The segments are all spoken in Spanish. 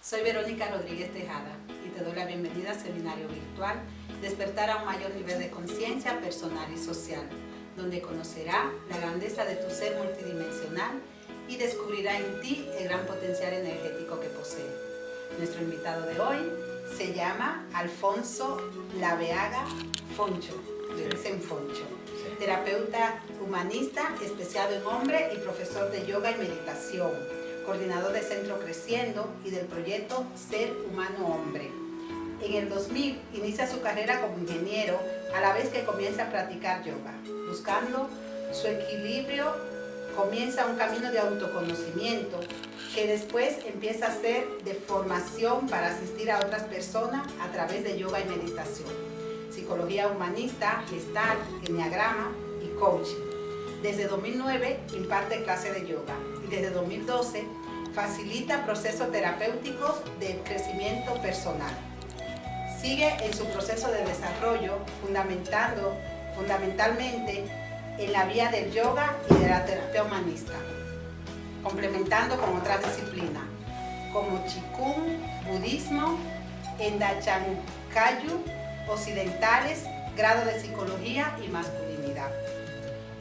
Soy Verónica Rodríguez Tejada y te doy la bienvenida al seminario virtual Despertar a un mayor nivel de conciencia personal y social, donde conocerá la grandeza de tu ser multidimensional y descubrirá en ti el gran potencial energético que posee. Nuestro invitado de hoy se llama Alfonso Laveaga Foncho, le dicen Foncho, terapeuta humanista, especializado en hombre y profesor de yoga y meditación, coordinador de Centro Creciendo y del proyecto Ser Humano Hombre. En el 2000 inicia su carrera como ingeniero a la vez que comienza a practicar yoga. Buscando su equilibrio, comienza un camino de autoconocimiento que después empieza a ser de formación para asistir a otras personas a través de yoga y meditación, psicología humanista, gestal, enneagrama y coaching. Desde 2009 imparte clases de yoga y desde 2012 facilita procesos terapéuticos de crecimiento personal. Sigue en su proceso de desarrollo fundamentalmente en la vía del yoga y de la terapia humanista, complementando con otras disciplinas como Qigong, budismo, Endachankayu, occidentales, grado de psicología y masculinidad.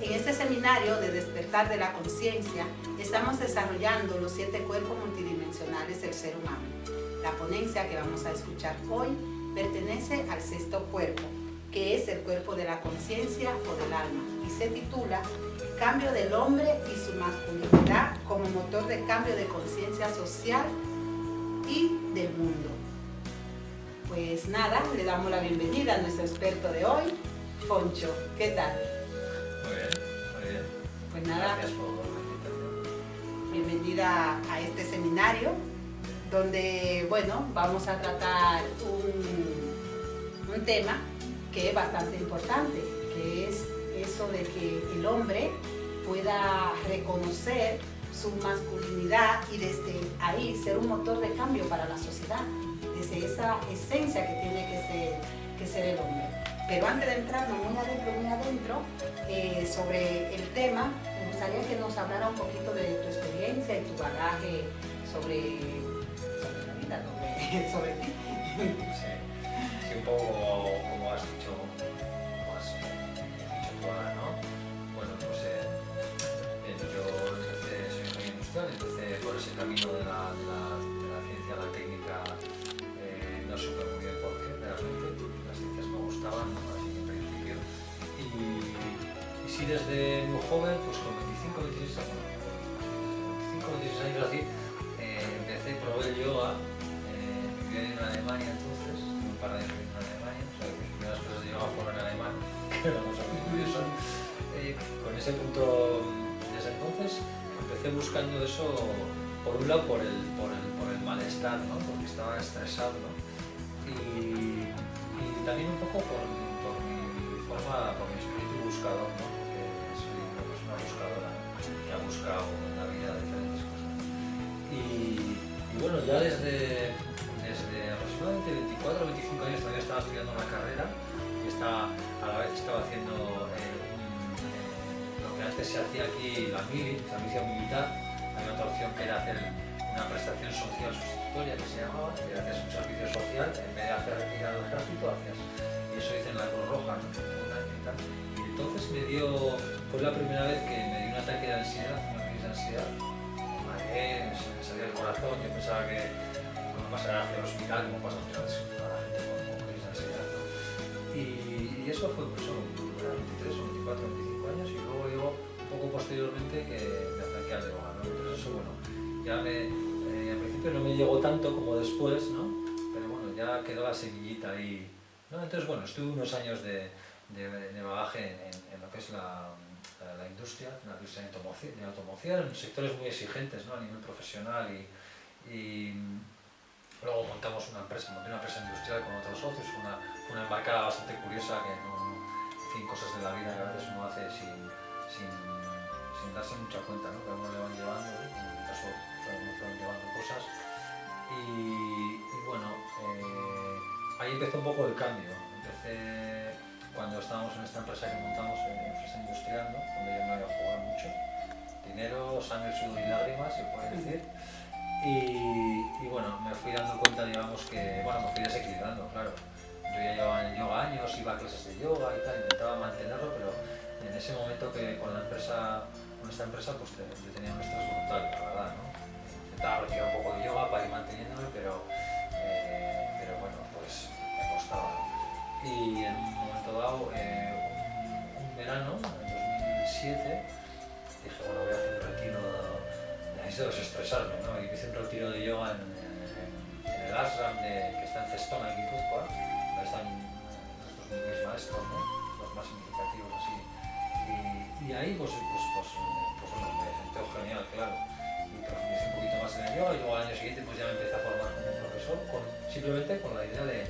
En este seminario de despertar de la conciencia estamos desarrollando los 7 cuerpos multidimensionales del ser humano. La ponencia que vamos a escuchar hoy pertenece al 6º cuerpo, que es el cuerpo de la conciencia o del alma, y se titula Cambio del hombre y su masculinidad como motor de cambio de conciencia social y del mundo. Pues nada, le damos la bienvenida a nuestro experto de hoy, Foncho. ¿Qué tal? Muy bien, muy bien. Pues nada, Gracias por la invitación. bienvenida a este seminario, donde, bueno, vamos a tratar un tema que es bastante importante, que es eso de que el hombre pueda reconocer su masculinidad y desde ahí ser un motor de cambio para la sociedad, desde esa esencia que tiene que ser el hombre. Pero antes de entrarnos muy adentro, sobre el tema, me gustaría que nos hablara un poquito de tu experiencia y tu bagaje sobre la vida, sobre ti. Sí, un poco como has dicho tú ahora, ¿no? Bueno, pues bien, yo soy ingeniero industrial, empecé por ese camino de la ciencia, la técnica, no supe muy bien por qué, realmente, las ciencias me gustaban, ¿no? Así en principio, y sí desde muy joven, pues con 25, 26 años así, empecé, probé el yoga, viví en Alemania entonces, un par de años viví en Alemania, o sea, mis primeras clases de yoga fueron en alemán, que era una cosa muy curiosa. Con ese punto, desde entonces, empecé buscando eso, por un lado por el malestar, ¿no? Porque estaba estresado, ¿no? Y también un poco por mi forma, por mi espíritu buscador, ¿no? Porque soy una persona buscadora, ¿no? Que ha buscado en la vida diferentes cosas. Y bueno, ya desde aproximadamente 24 o 25 años todavía estaba estudiando una carrera y a la vez estaba haciendo lo que antes se hacía aquí, la mili, servicio militar. Había otra opción que era hacer una prestación social sustitutoria que se llamaba, que hacías un servicio social, en vez de hacer retirar al ejército, hacías, y eso hice en la Cruz Roja, ¿no? Y entonces fue la primera vez que me dio un ataque de ansiedad, una crisis de ansiedad, me mareé, me salía el corazón, yo pensaba que no me pasara hacia el hospital, como pasa muchas veces a la gente con crisis de ansiedad, ¿no? Y eso fue pues, era 23 o 24, 25 años, y luego llegó un poco posteriormente que me acerqué al yoga, ¿no? Entonces eso, bueno, ya al principio no me llegó tanto como después, ¿no? Pero bueno, ya quedó la semillita ahí, ¿no? Entonces, bueno, estuve unos años de bagaje en lo que es la industria de automoción, en sectores muy exigentes, ¿no? A nivel profesional y luego monté una empresa industrial con otros socios, una embarcada bastante curiosa que en fin, cosas de la vida que a veces uno hace sin darse mucha cuenta, ¿no? Que a uno le van llevando, ¿no? En mi caso me fueron llevando cosas y bueno, ahí empezó un poco el cambio. Empecé cuando estábamos en esta empresa que montamos, empresa industrial, ¿no? Donde yo me había jugado mucho dinero, sangre, sudor y lágrimas, se puede decir. Y bueno, me fui dando cuenta, digamos, que, bueno, me fui desequilibrando, claro. Yo ya llevaba en el yoga años, iba a clases de yoga y tal, intentaba mantenerlo, pero en ese momento que con esta empresa, pues yo tenía un estrés brutal, la verdad, ¿no? Intentaba practicar un poco de yoga para ir manteniéndome, pero bueno, pues me costaba. Y en un momento dado, un verano, en 2007, dije, bueno, voy a hacer un retiro, necesito desestresarme, ¿no? Y hice un retiro de yoga en el ashram que está en Cestona, en Guipúzcoa, donde están mis maestros, ¿no? Los más significativos, así. Y ahí, pues bueno, me sentí genial, claro. Y profundicé un poquito más en el yoga y luego al año siguiente pues ya me empecé a formar como profesor, simplemente con la idea de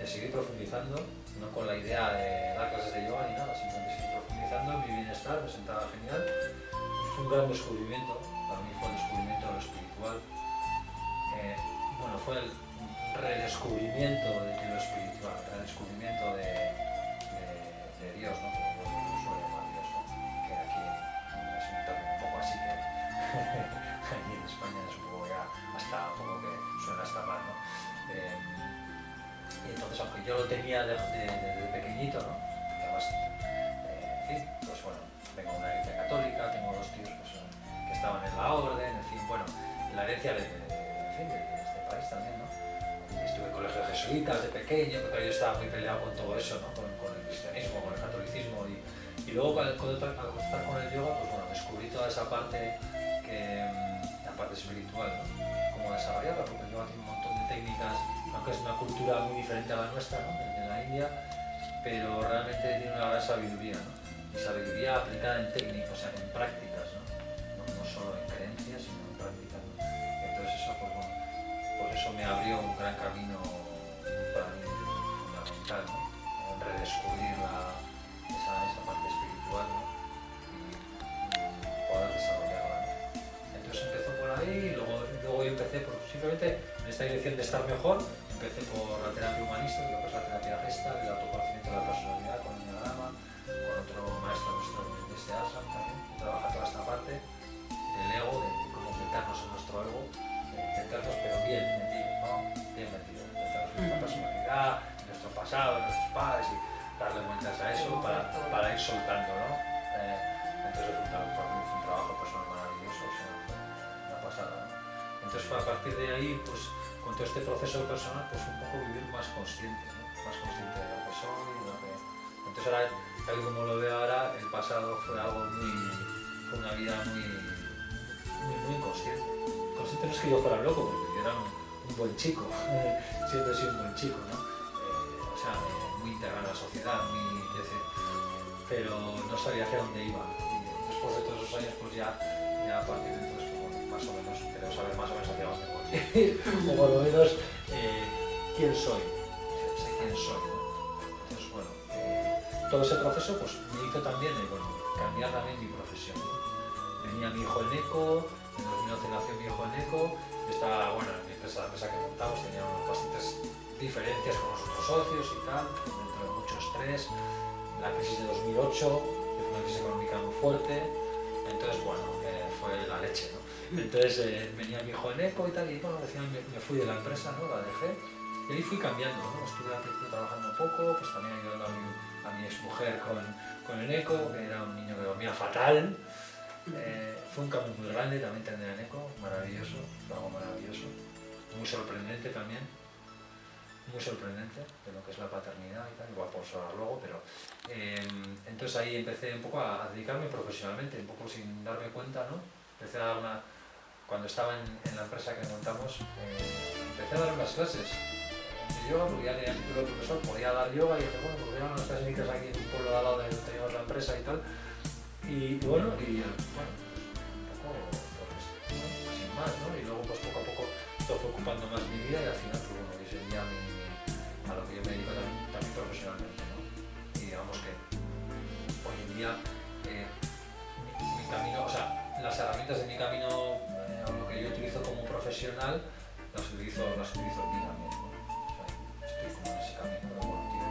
seguir profundizando, no con la idea de dar clases de yoga ni nada, simplemente seguir profundizando en mi bienestar, me sentaba genial. Fue un gran descubrimiento, para mí fue el descubrimiento de lo espiritual. Bueno, fue el redescubrimiento de lo espiritual, el redescubrimiento de Dios, ¿no? Como lo suelo llamar Dios, ¿no? Que aquí es un término un poco así que aquí en España es un poco ya hasta un poco que suena hasta mal, ¿no? Y entonces, aunque yo lo tenía desde pequeñito, ¿no? Porque además, en fin, pues bueno, vengo de una herencia católica, tengo dos tíos pues, que estaban en la orden, en fin, bueno, la herencia de este país también, ¿no? Estuve en colegios jesuitas de pequeño, porque yo estaba muy peleado con todo eso, ¿no? Con el cristianismo, con el catolicismo y luego al estar con el yoga, pues bueno, descubrí toda esa parte la parte espiritual, ¿no? Cómo desarrollarla, porque el yoga tiene un montón de técnicas, aunque es una cultura muy diferente a la nuestra, ¿no? De la India, pero realmente tiene una gran sabiduría, ¿no? Y sabiduría aplicada en técnicas, o sea, en prácticas, ¿no? No solo en creencias, sino en prácticas, ¿no? Entonces eso, pues bueno, pues eso me abrió un gran camino para mí fundamental, ¿no? En redescubrir esa parte espiritual, ¿no? Y poder desarrollarla, ¿no? Entonces empezó por ahí y luego yo empecé simplemente en esta dirección de estar mejor. Empecé por la terapia humanista, lo que es la terapia Gestalt, el autoconocimiento de la personalidad con el Enneagrama, con otro maestro nuestro de este ashram también, que trabaja toda esta parte del ego, de cómo meternos en nuestro ego, meternos pero bien metido, ¿no? Bien metido, meternos en nuestra personalidad, en nuestro pasado, en nuestros padres y darle vueltas a eso para ir soltando, ¿no? Entonces fue un trabajo personal maravilloso, o sea, fue una pasada, ¿no? Entonces fue a partir de ahí, pues con todo este proceso personal, pues un poco vivir más consciente, ¿no? Más consciente de lo que soy, de lo que... Entonces ahora, tal y como lo veo ahora, el pasado fue una vida muy consciente. Consciente no es que yo fuera loco, porque yo era un buen chico, siempre he sido un buen chico, ¿no? O sea, muy integrado a la sociedad, pero no sabía hacia dónde iba. Y después de todos esos años, pues ya a partir de entonces, pues, bueno, más o menos, pero saber más o menos hacia dónde voy. O por lo menos quién soy, sé quién soy, ¿no? Entonces, bueno, todo ese proceso pues me hizo también cambiar también mi profesión, ¿no? Venía mi hijo en ECO, en 2011 nació mi hijo en ECO, estaba, bueno, la empresa que montamos tenía bastantes diferencias con los otros socios y tal, dentro de mucho estrés, la crisis de 2008, que fue una crisis económica muy fuerte, entonces, bueno, fue la leche, ¿no? Entonces venía mi hijo en ECO y tal, y bueno, al final me fui de la empresa, ¿no? La dejé, y ahí fui cambiando, ¿no? Estuve al principio trabajando un poco, pues también ayudando a mi exmujer con el ECO, que era un niño que dormía fatal. Fue un cambio muy grande también tener en ECO, maravilloso, algo maravilloso, muy sorprendente también, muy sorprendente de lo que es la paternidad y tal, igual por hablar luego, pero entonces ahí empecé un poco a dedicarme profesionalmente, un poco sin darme cuenta, ¿no? Empecé a dar cuando estaba en la empresa que montamos, empecé a dar unas clases de yoga, porque ya tenía título de profesor, podía dar yoga y dije, bueno, pues voy a dar unas clases aquí en un pueblo de al lado donde teníamos la empresa y tal, y bueno, un poco pues, ¿no? Sin más, ¿no? Y luego pues poco a poco esto fue ocupando más mi vida y al final pues bueno, que sería a lo que yo me dedico también profesionalmente, ¿no? Y digamos que hoy en día mi camino, o sea, las herramientas de mi camino, lo que yo utilizo como profesional, las utilizo en mí también, ¿no? O sea, estoy como en ese camino evolutivo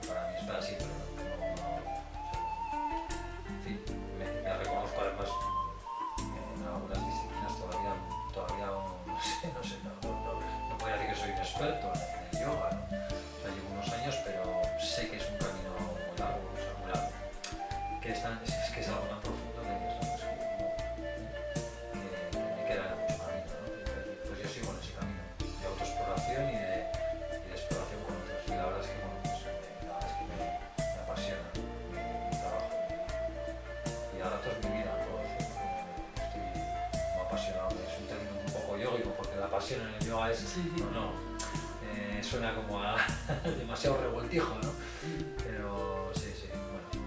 que para mí es para siempre, ¿no? En fin, me reconozco además en algunas disciplinas todavía que es algo tan profundo que dices, no, pues que me queda mucho camino, ¿no? Y pues yo sigo en ese camino de autoexploración y de exploración con otros. Y la verdad es que, bueno, pues, me apasiona mi trabajo. Y a ratos mi vida, puedo decir, estoy muy apasionado. Es un término un poco yógico, porque la pasión en el yoga es, suena como a demasiado revoltijo, ¿no? Pero sí, bueno, sí,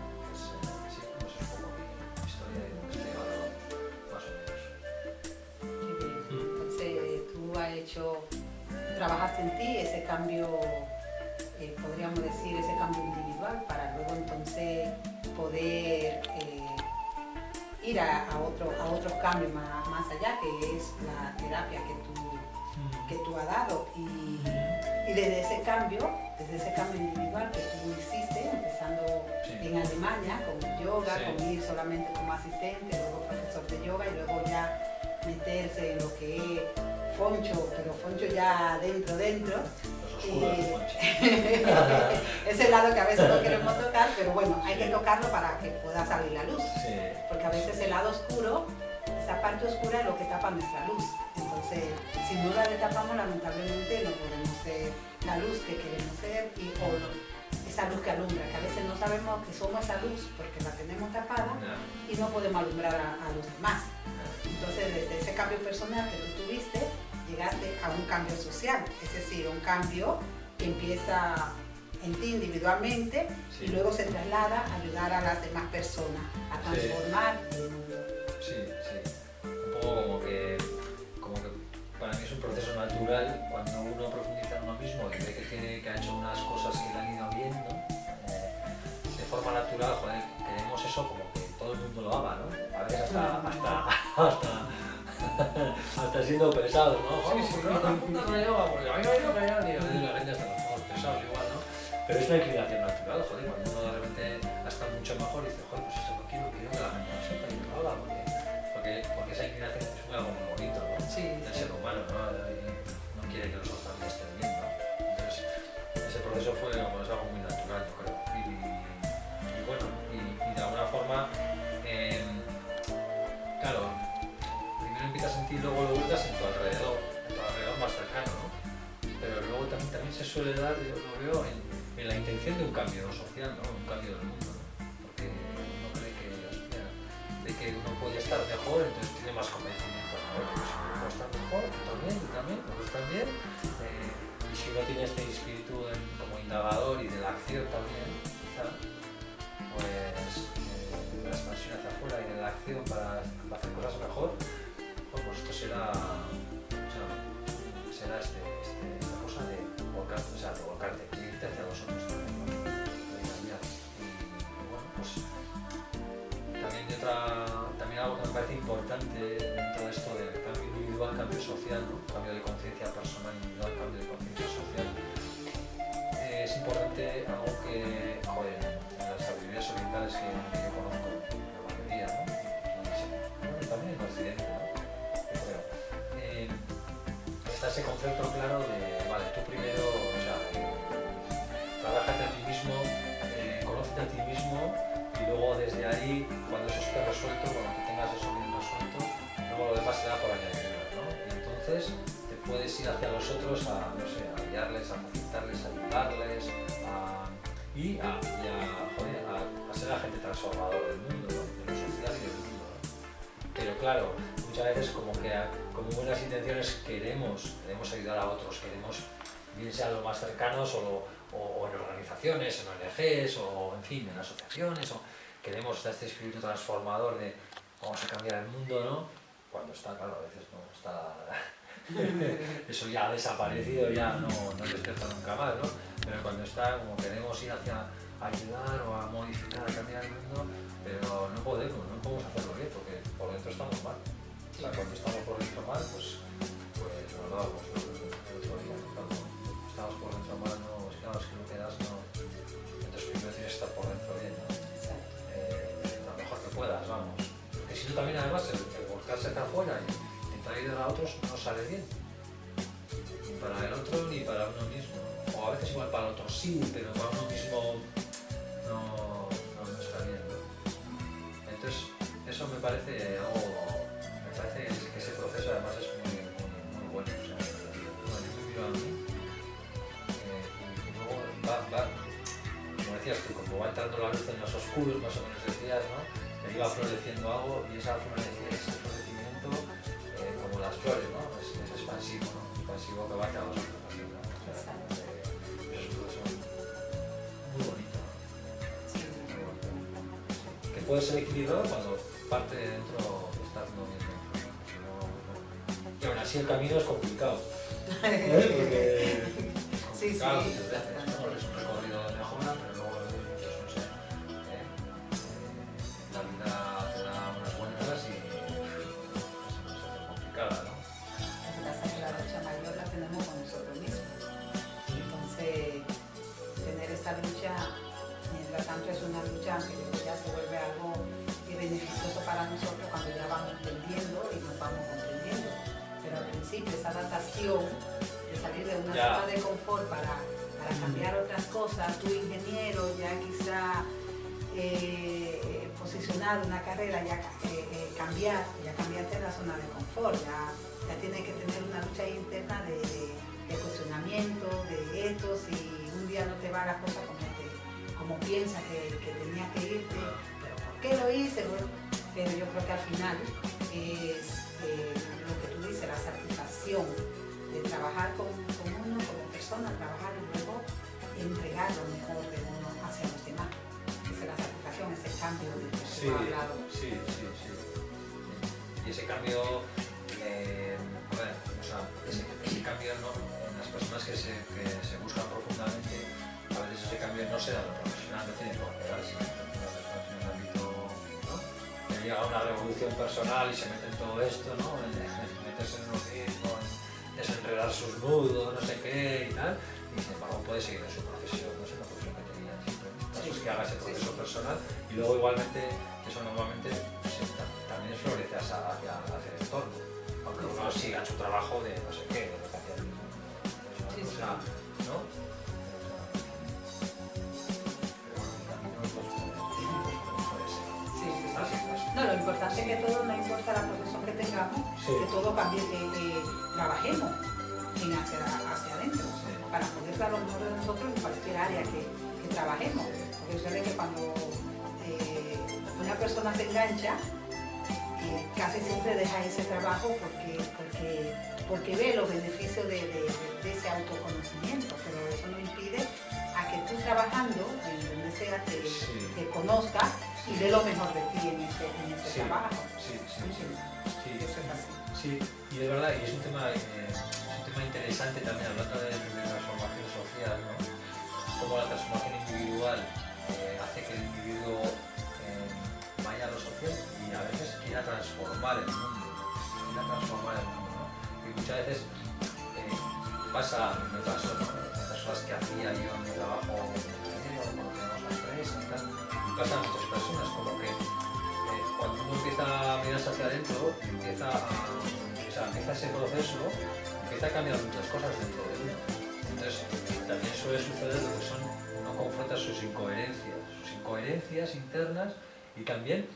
pues es un poco mi historia y donde estoy ahora, más o menos. Qué bien. Entonces trabajaste en ti ese cambio, podríamos decir, ese cambio individual para luego entonces poder ir a otros cambios más allá, que es la terapia que tú has dado. Y desde ese cambio individual que tú hiciste, empezando en Alemania con el yoga, con ir solamente como asistente, luego profesor de yoga y luego ya meterse en lo que es Foncho, pero Foncho ya dentro. Los oscuros de Foncho. Es el lado que a veces no queremos tocar, pero bueno, hay que tocarlo para que pueda salir la luz. Sí. Porque a veces el lado oscuro, esa parte oscura es lo que tapa nuestra luz. Entonces, si no la tapamos, lamentablemente no podemos ser la luz que queremos ser o esa luz que alumbra, que a veces no sabemos que somos esa luz porque la tenemos tapada y no podemos alumbrar a los demás. Entonces, desde ese cambio personal que tú tuviste, llegaste a un cambio social, es decir, un cambio que empieza en ti individualmente y luego se traslada a ayudar a las demás personas a transformar el mundo. Sí. Un poco como que para mí es un proceso natural cuando uno profundiza en uno mismo y ve que ha hecho unas cosas que le han ido bien, ¿no? De forma natural, joder, queremos eso como que todo el mundo lo haga, ¿no? A veces hasta siendo pesados, ¿no? No lleva, porque a mí no me lleva, la gente hasta nos somos pesados igual, ¿no? Pero es una inclinación natural, joder, cuando uno de repente está mucho mejor y dice, joder, pues eso lo quiero que la gente lo sepa y lo haga, porque esa inclinación es algo muy bonito, ¿no? Del ser humano, ¿no? No quiere que los otros también estén bien, ¿no? Entonces, ese proceso fue algo muy natural, yo creo. Y bueno, y de alguna forma, claro, primero empiezas a sentir, luego lo buscas en tu alrededor más cercano, ¿no? Pero luego también se suele dar, yo lo veo, en la intención de un cambio social, ¿no? Un cambio del mundo, ¿no? Porque uno cree que, de que uno puede estar mejor, entonces tiene más convencimiento, ¿no? Pues si uno puede estar mejor, tú también, nosotros también. Y si uno tiene este espíritu como indagador y de la acción también, quizá, pues de la expansión hacia afuera y de la acción para hacer cosas mejor, pues esto será esta cosa de volcarte, irte hacia los otros también, ¿no? Y bueno, pues también algo que me parece importante dentro de esto del cambio individual, cambio social, ¿no? Cambio de conciencia personal individual, cambio de conciencia social. Es importante algo que, joder, en las sabidurías orientales que yo conozco, la mayoría, ¿no? Y también en Occidente, ¿no? Yo creo. Está ese concepto claro de, vale, tú primero, trabájate a ti mismo, conócete a ti mismo y luego desde ahí, cuando eso esté resuelto, cuando tú tengas eso bien resuelto, luego lo demás se da por añadidura, ¿no? Y entonces te puedes ir hacia los otros a guiarles, a facilitarles, a ayudarles, a ser agente transformador del mundo, ¿no? De lo social y del mundo, ¿no? Pero claro, muchas veces como buenas intenciones queremos ayudar a otros, queremos, bien sea los más cercanos o en organizaciones, en ONGs o en fin, en asociaciones, o queremos estar este espíritu transformador de vamos a cambiar el mundo, ¿no? Cuando está, claro, a veces no está, eso ya ha desaparecido, ya no despierta nunca más, ¿no? Pero cuando está, como queremos ir hacia ayudar o a modificar, a cambiar el mundo, pero no podemos hacerlo bien porque por dentro estamos mal. O sea, cuando estamos por dentro mal, pues nos damos el otro día, cuando estamos por dentro mal, no, es que no quedas, no. Entonces primero tienes que estar por dentro bien, ¿no? Lo mejor que puedas, vamos. Porque si no también además el volcarse hacia afuera y intentar ayudar a otros no sale bien. Ni para el otro ni para uno mismo. O a veces igual para el otro sí, pero para uno mismo no está bien, ¿no? parece algo, me parece que ese proceso además es muy bueno. O sea, bueno, yo me miro a mí y luego como decías tú, como va entrando la luz en los oscuros, más o menos decías, ¿no? Me iba floreciendo algo y ese florecimiento, como las flores, ¿no? Es expansivo, ¿no? Expansivo que va hacia los otros, así, ¿no? O sea, es muy bonito, ¿no? Muy bonito. Que puede ser equilibrado cuando parte de dentro está muy bien dentro, ¿no? Y aún así el camino es complicado. Porque sí, claro, sí, muchas veces, ¿no? Es un recorrido de mejora, pero luego pues, no sé, la vida te da unas vueltas y se hace complicada, ¿no? Lo que pasa es que la lucha mayor la tenemos con nosotros mismos. Entonces, tener esa lucha, mientras tanto es una lucha que ya se vuelve algo beneficioso para nosotros cuando ya vamos entendiendo y nos vamos comprendiendo. Pero al principio esa adaptación de salir de una zona de confort para cambiar otras cosas, tu ingeniero ya quizá posicionado en una carrera, ya cambiarte la zona de confort, ya tienes que tener una lucha interna de cuestionamiento, de esto, si un día no te va la cosa como piensas que tenías que irte, pero ¿por qué lo hice? Bueno, pero yo creo que al final es lo que tú dices, la satisfacción de trabajar con uno como persona, trabajar y luego entregar lo mejor de uno hacia los demás. Esa es la satisfacción, ese cambio del que tú has hablado. Sí. Y ese cambio, o sea, ese cambio ¿no? En las personas que se buscan profundamente, a veces ese cambio no se da en lo profesional, no tiene por qué darse, en el ámbito, ¿no? Que llega una revolución personal y se mete en todo esto, ¿no? En meterse en uno mismo, en desenredar sus nudos, no sé qué y tal, y sin embargo puede seguir en su profesión, no sé, la profesión que tenía siempre. Eso es que haga ese proceso personal y luego igualmente eso normalmente también florece hacia el entorno, aunque uno siga en su trabajo de no sé qué, de lo que hacía el mismo. Es una cosa, ¿no? No, lo importante es que todo, no importa la profesión que tengamos, que todo cambie, que trabajemos hacia adentro, para poder dar lo mejor de nosotros en cualquier área que trabajemos. Porque suele que cuando una persona se engancha, casi siempre deja ese trabajo porque ve los beneficios de ese autoconocimiento, pero eso no impide a que tú trabajando en donde sea te conozcas y dé lo mejor de ti en ese trabajo. Sí, y de verdad, y es un tema interesante también, hablando de transformación social, ¿no? Cómo la transformación individual hace que el individuo vaya a lo social y a veces quiera transformar el mundo, ¿no? Y muchas veces pasa, en otras personas que hacía yo en mi trabajo cuando tenemos la empresa y tal, y pasa a muchas personas, como que cuando uno empieza a mirarse hacia adentro, empieza ese proceso, empieza a cambiar muchas cosas dentro de uno. Entonces, también suele suceder lo que son, uno confronta sus incoherencias internas y también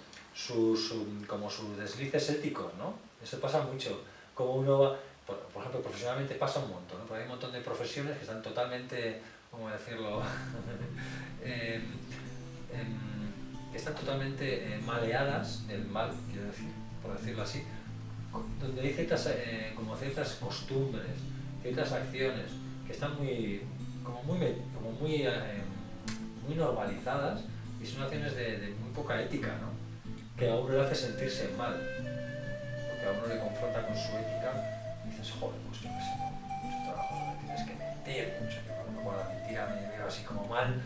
como sus deslices éticos, ¿no? Eso pasa mucho, como uno va, por ejemplo, profesionalmente pasa un montón, ¿no? Porque hay un montón de profesiones que están totalmente, ¿cómo decirlo? Que están totalmente maleadas del mal, quiero decir, por decirlo así, donde hay ciertas costumbres, ciertas acciones que están muy normalizadas y son acciones de muy poca ética, ¿no? Que a uno le hace sentirse mal, porque a uno le confronta con su ética y dices, joder, pues yo qué sé, mucho trabajo donde tienes que mentir mucho, que con la mentira me veo así como mal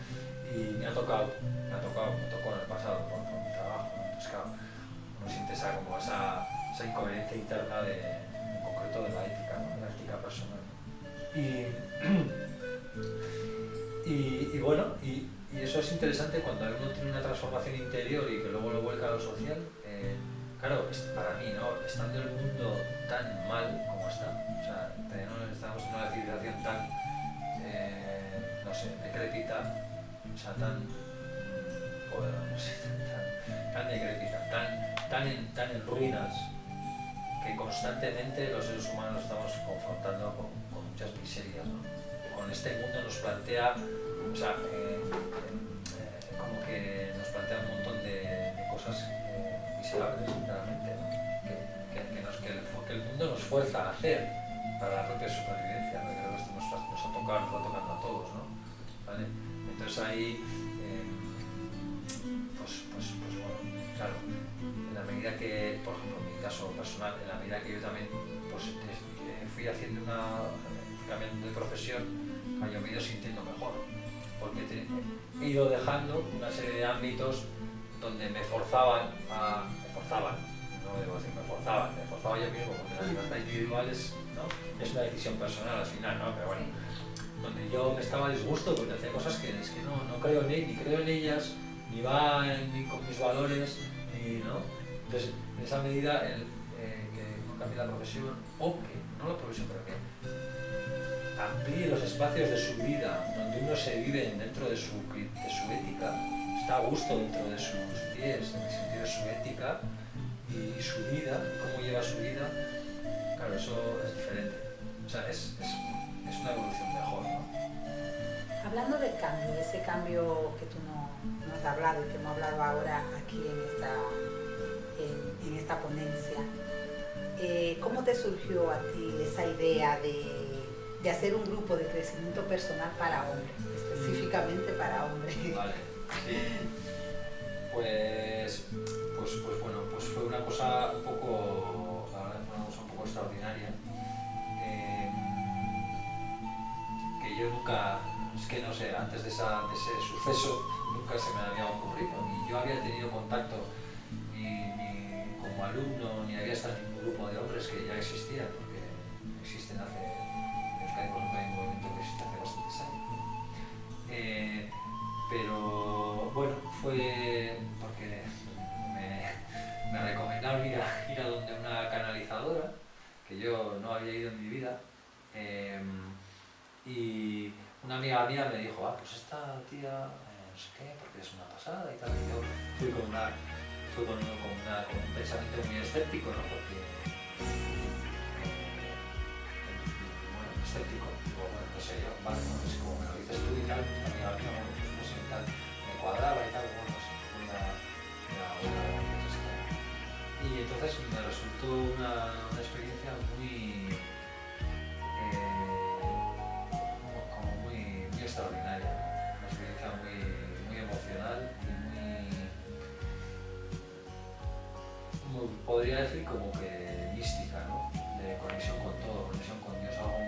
y me tocó en el pasado con mi trabajo, ¿no? Entonces claro, uno siente esa incoherencia interna en concreto de la ética, ¿no? La ética personal. Y bueno, y eso es interesante cuando uno tiene una transformación interior y que luego lo vuelca a lo social. Claro, para mí, ¿no? Estando el mundo tan mal como está, o sea, estamos en una civilización tan, no sé, decrépita, o sea, tan decrépita, tan tan en ruinas que constantemente los seres humanos estamos confrontando con muchas miserias, ¿no? Con este mundo nos plantea, o sea, como que nos plantea un montón de cosas miserables, sinceramente, ¿no? Que el mundo nos fuerza a hacer para la propia supervivencia, ¿no? Creo que esto nos está tocando a todos, ¿no? ¿Vale? Entonces ahí, pues bueno, claro, en la medida que, por ejemplo, en mi caso personal, en la medida que yo también pues, fui haciendo cambiando de profesión, yo me he ido sintiendo mejor, porque he ido dejando una serie de ámbitos donde me forzaban, no debo decir me forzaba yo mismo, porque la libertad individual es una decisión personal al final, ¿no? Pero bueno, donde yo me estaba a disgusto porque hacía cosas que es que no creo ni creo en ellas, ni va ni con mis valores, ni, ¿no? Entonces, en esa medida, que uno cambie la profesión, o que, no la profesión, pero que amplíe los espacios de su vida, donde uno se vive dentro de su ética, está a gusto dentro de sus pies, en el sentido de su ética y su vida, cómo lleva su vida, claro, eso es diferente. O sea, es una evolución mejor, ¿no? Hablando del cambio, ese cambio que tú no has hablado y que hemos hablado ahora aquí en esta ponencia, ¿cómo te surgió a ti esa idea de hacer un grupo de crecimiento personal para hombres, específicamente para hombres? Vale, sí. Pues bueno, pues fue una cosa un poco extraordinaria, que yo nunca, es que no sé, antes de ese suceso nunca se me había ocurrido, ni yo había tenido contacto ni como alumno, ni había estado en ningún grupo de hombres que ya existía, porque existen en Euskadi, por ejemplo, hay un movimiento que existe hace bastantes años. Pero bueno, fue porque me recomendaron ir a donde una canalizadora, que yo no había ido en mi vida, y una amiga mía me dijo, pues esta tía, no sé qué, porque es una pasada y tal, y yo fui con un pensamiento muy escéptico, ¿no? Porque, bueno, escéptico, digo, bueno, no sé yo, vale, no sé cómo me lo dices tú y tal, esta amiga mía, bueno, pues no sé, tal, me cuadraba y tal, bueno, no sé, una y entonces me resultó una experiencia muy extraordinaria, una experiencia muy emocional y podría decir como que mística, ¿no? De conexión con todo, conexión con Dios, algo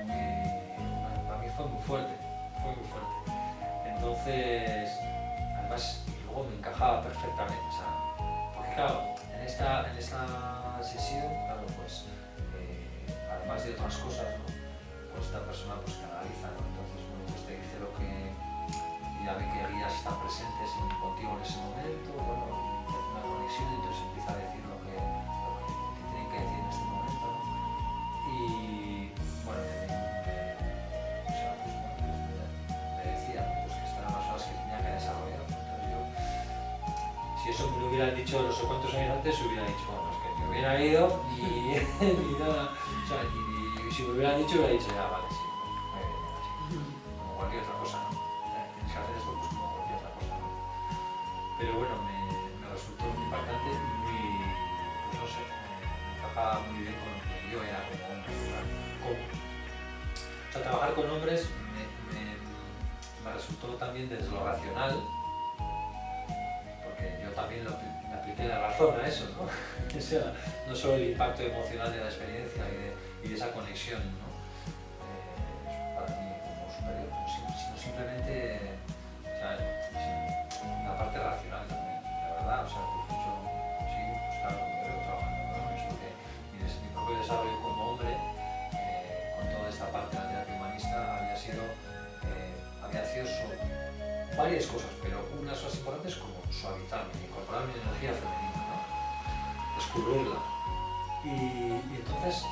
para mí fue muy fuerte. Entonces, además, luego me encajaba perfectamente, o sea, porque claro, en esta sesión, claro, pues, además de otras cosas, ¿no? Pues esta persona pues canaliza, ¿no? Entonces, bueno, pues te dice lo que ya ve que guías están presentes contigo en ese momento, bueno, y hace una conexión y entonces empieza a decir lo que tienen que decir en este momento, ¿no? Y bueno, me decía pues, que estas eran las cosas que tenía que desarrollar. Entonces yo, si eso me lo hubieran dicho no sé cuántos años antes, hubiera dicho, bueno, es que me hubiera ido ni nada, o sea, y si me hubieran dicho, hubiera dicho, ya, vale, sí, así, como cualquier otra cosa, ¿no? Tienes que hacer esto pues como cualquier otra cosa, ¿no? Pero bueno, me resultó muy impactante y muy, pues no sé, me encajaba muy bien con lo que yo era como hombre, ¿verdad? O sea, trabajar con hombres me resultó también desde lo racional, porque yo también me apliqué la razón a eso, ¿no? O sea, no solo el impacto emocional de la experiencia y de esa conexión, ¿no? Para mí como superior, sino simplemente, o sea, la parte racional también, de verdad, o sea, pues yo sí, pues claro, como veo trabajando con hombres, porque mi propio desarrollo como hombre, con toda esta parte de la terapia humanista, había sido varias cosas, pero unas más importantes como suavizarme, incorporar mi energía femenina, ¿no? Descubrirla. Y entonces,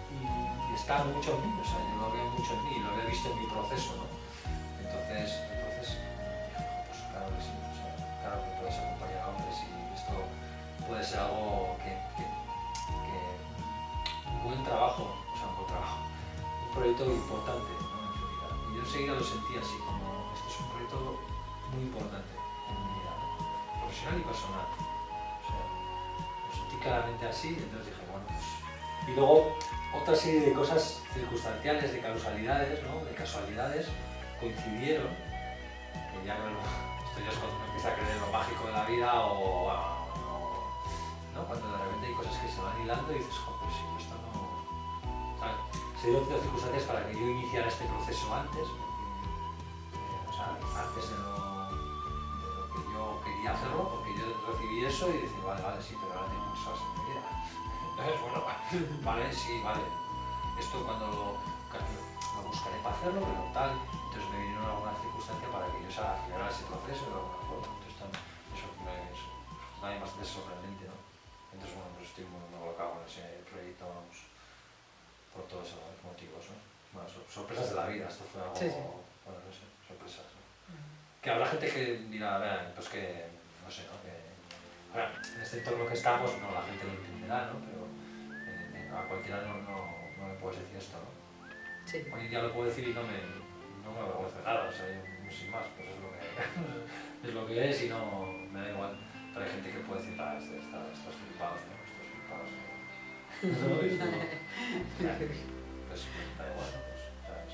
y está mucho en mí, o sea, yo lo veo mucho en mí, lo había visto en mi proceso, ¿no? Entonces dije, pues claro que sí, o sea, claro que puedes acompañar a hombres y esto proyecto importante, ¿no? En tu vida. Y yo enseguida lo sentí así, como esto es un proyecto muy importante en mi vida, ¿no? Profesional y personal. O sea, lo sentí claramente así, entonces dije, bueno, pues... Y luego otra serie de cosas circunstanciales, de causalidades, ¿no? De casualidades, coincidieron, que ya no, esto ya es cuando uno empieza a creer en lo mágico de la vida o ¿no? Cuando de repente hay cosas que se van hilando y dices, joder, pues sí, esto no... O sea, se dieron ciertas circunstancias para que yo iniciara este proceso antes, porque, o sea, antes de lo que yo quería hacerlo, porque yo recibí eso y decía, vale, vale, sí, pero ahora tengo muchas horas en mi vida. Entonces, bueno, vale, sí, vale. Esto cuando lo buscaré para hacerlo, pero tal. Entonces me vinieron algunas circunstancias para que yo acelerara ese proceso de alguna forma. Entonces, eso es bastante sorprendente, ¿no? Entonces, bueno, pues estoy muy colocado en ese proyecto, vamos, por todos esos motivos, ¿no? Bueno, sorpresas de la vida, esto fue algo, bueno, no sé, sorpresas, ¿no? Que habrá gente que dirá, pues que, no sé, ¿no? Que, ahora, en este entorno que estamos, no, la gente lo entenderá, ¿no? Pero a cualquiera no me puedes decir esto, ¿no? Sí. Hoy en día lo puedo decir y no me avergüenza nada, o sea, yo, sin más, pues es lo que es lo que es y no me da igual. Pero hay gente que puede decir, estos flipados, ¿no? Estos flipados, ¿no? Pues da igual, ¿no? Pues, ¿sabes?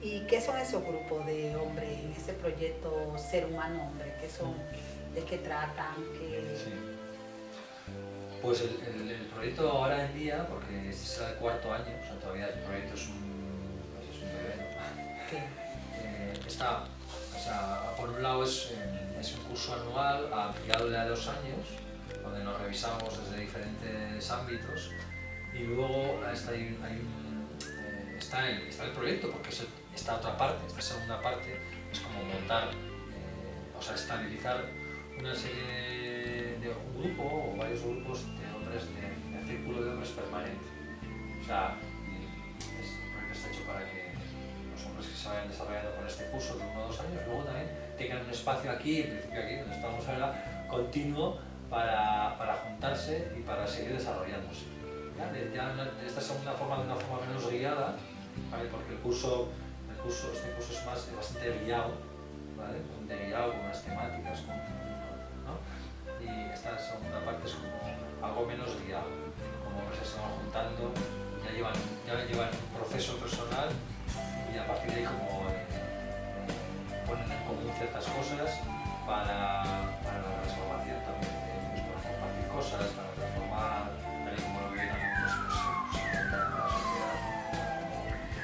¿Y qué son esos grupos de hombres en ese proyecto Ser Humano Hombre? ¿Qué son? ¿De qué tratan? Sí. Pues el proyecto ahora en día, porque este será el 4º año, o sea, todavía el proyecto es un bebé, ¿no? Está, o sea, por un lado es un curso anual ampliado de a 2 años, donde nos revisamos desde diferentes ámbitos, y luego está el proyecto, porque es esta otra parte, esta segunda parte, es como montar, o sea, estabilizar una serie de un grupo o varios grupos de hombres, de círculo de hombres permanente. O sea, el proyecto está hecho para que los hombres que se vayan desarrollando con este curso de 1 o 2 años, luego también tengan un espacio aquí, en principio aquí, donde estamos ahora, continuo para juntarse y para seguir desarrollándose. Ya de esta segunda forma, de una forma menos guiada, ¿vale? Porque este curso es bastante guiado, ¿vale? Guiado con unas temáticas, ¿no? Y esta segunda parte es como algo menos guiado, como hombres se van juntando, ya llevan un proceso personal y a partir de ahí como ponen en común ciertas cosas para la transformación también, para compartir cosas, para transformar tal y como lo viven también la sociedad.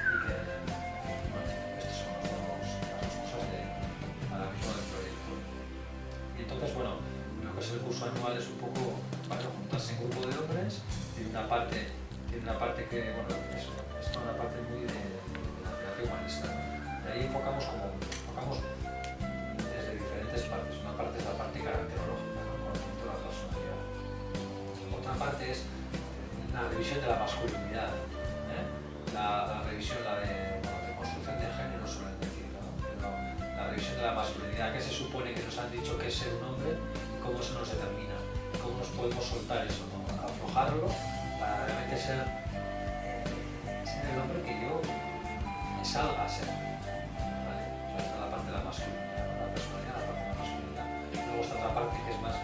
Y que, bueno, estas son las dos cosas ahora mismo del proyecto. Y entonces, bueno, lo que es el curso anual es un poco para juntarse en grupo de hombres, tiene una parte que, bueno, es una parte muy de la terapia humanista. De ahí enfocamos desde diferentes partes. Una parte es la parte caracterológica, ¿no? El conocimiento de la personalidad. Otra parte es la revisión de la masculinidad, la revisión de construcción de género, suelen decir, ¿no? Pero la revisión de la masculinidad, ¿qué se supone que nos han dicho que es ser un hombre y cómo se nos determina? ¿Cómo nos podemos soltar eso, ¿no? Aflojarlo para realmente ser el hombre que yo me salga a ser, ¿vale? O sea, esta es la parte de la masculinidad, ¿no? La personalidad, la parte de la masculinidad. Luego está otra parte que es más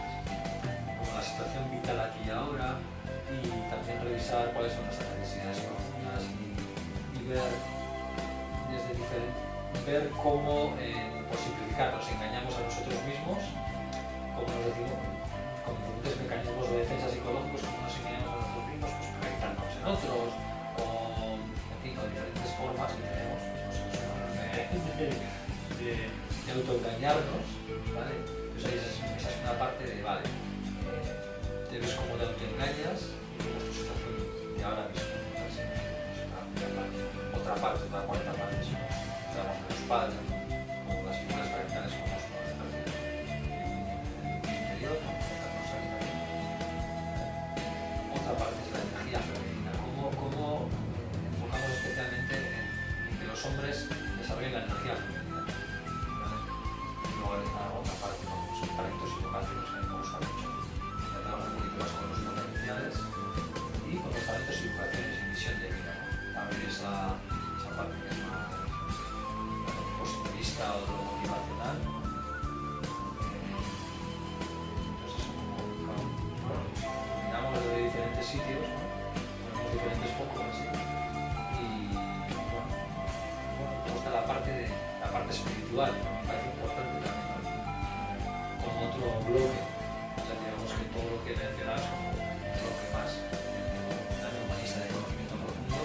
como la situación vital aquí y ahora, y también revisar cuáles son nuestras necesidades profundas y ver cómo, por simplificar, nos engañamos a nosotros mismos, como nos decimos, con diferentes mecanismos de defensa psicológicos, como nos engañamos a nosotros mismos, pues proyectándonos en otros, con diferentes formas que tenemos los seres humanos de autoengañarnos, ¿vale? Entonces esa es una parte de, vale, te ves cómo te autoengañas y cómo es tu situación de ahora mismo. Otra parte, otra cuarta parte, trabajamos con los padres, con las figuras parentales, como los padres interior, otra parte es la energía femenina, cómo enfocamos especialmente en que los hombres desarrollen la energía femenina. Luego está otra parte, con los talentos y vocaciones que a mí me gusta mucho. Tratamos un poquito más con los potenciales y con los talentos y vocaciones y misión de vida, ¿no? motivacional. Pues eso, bueno, miramos desde diferentes sitios, ¿no? Tenemos diferentes focos así. Y bueno, me gusta la parte espiritual, ¿no? Me parece importante también, ¿no? Como otro bloque. O sea, digamos que todo lo que mencionas como lo que más también humanista de conocimiento profundo,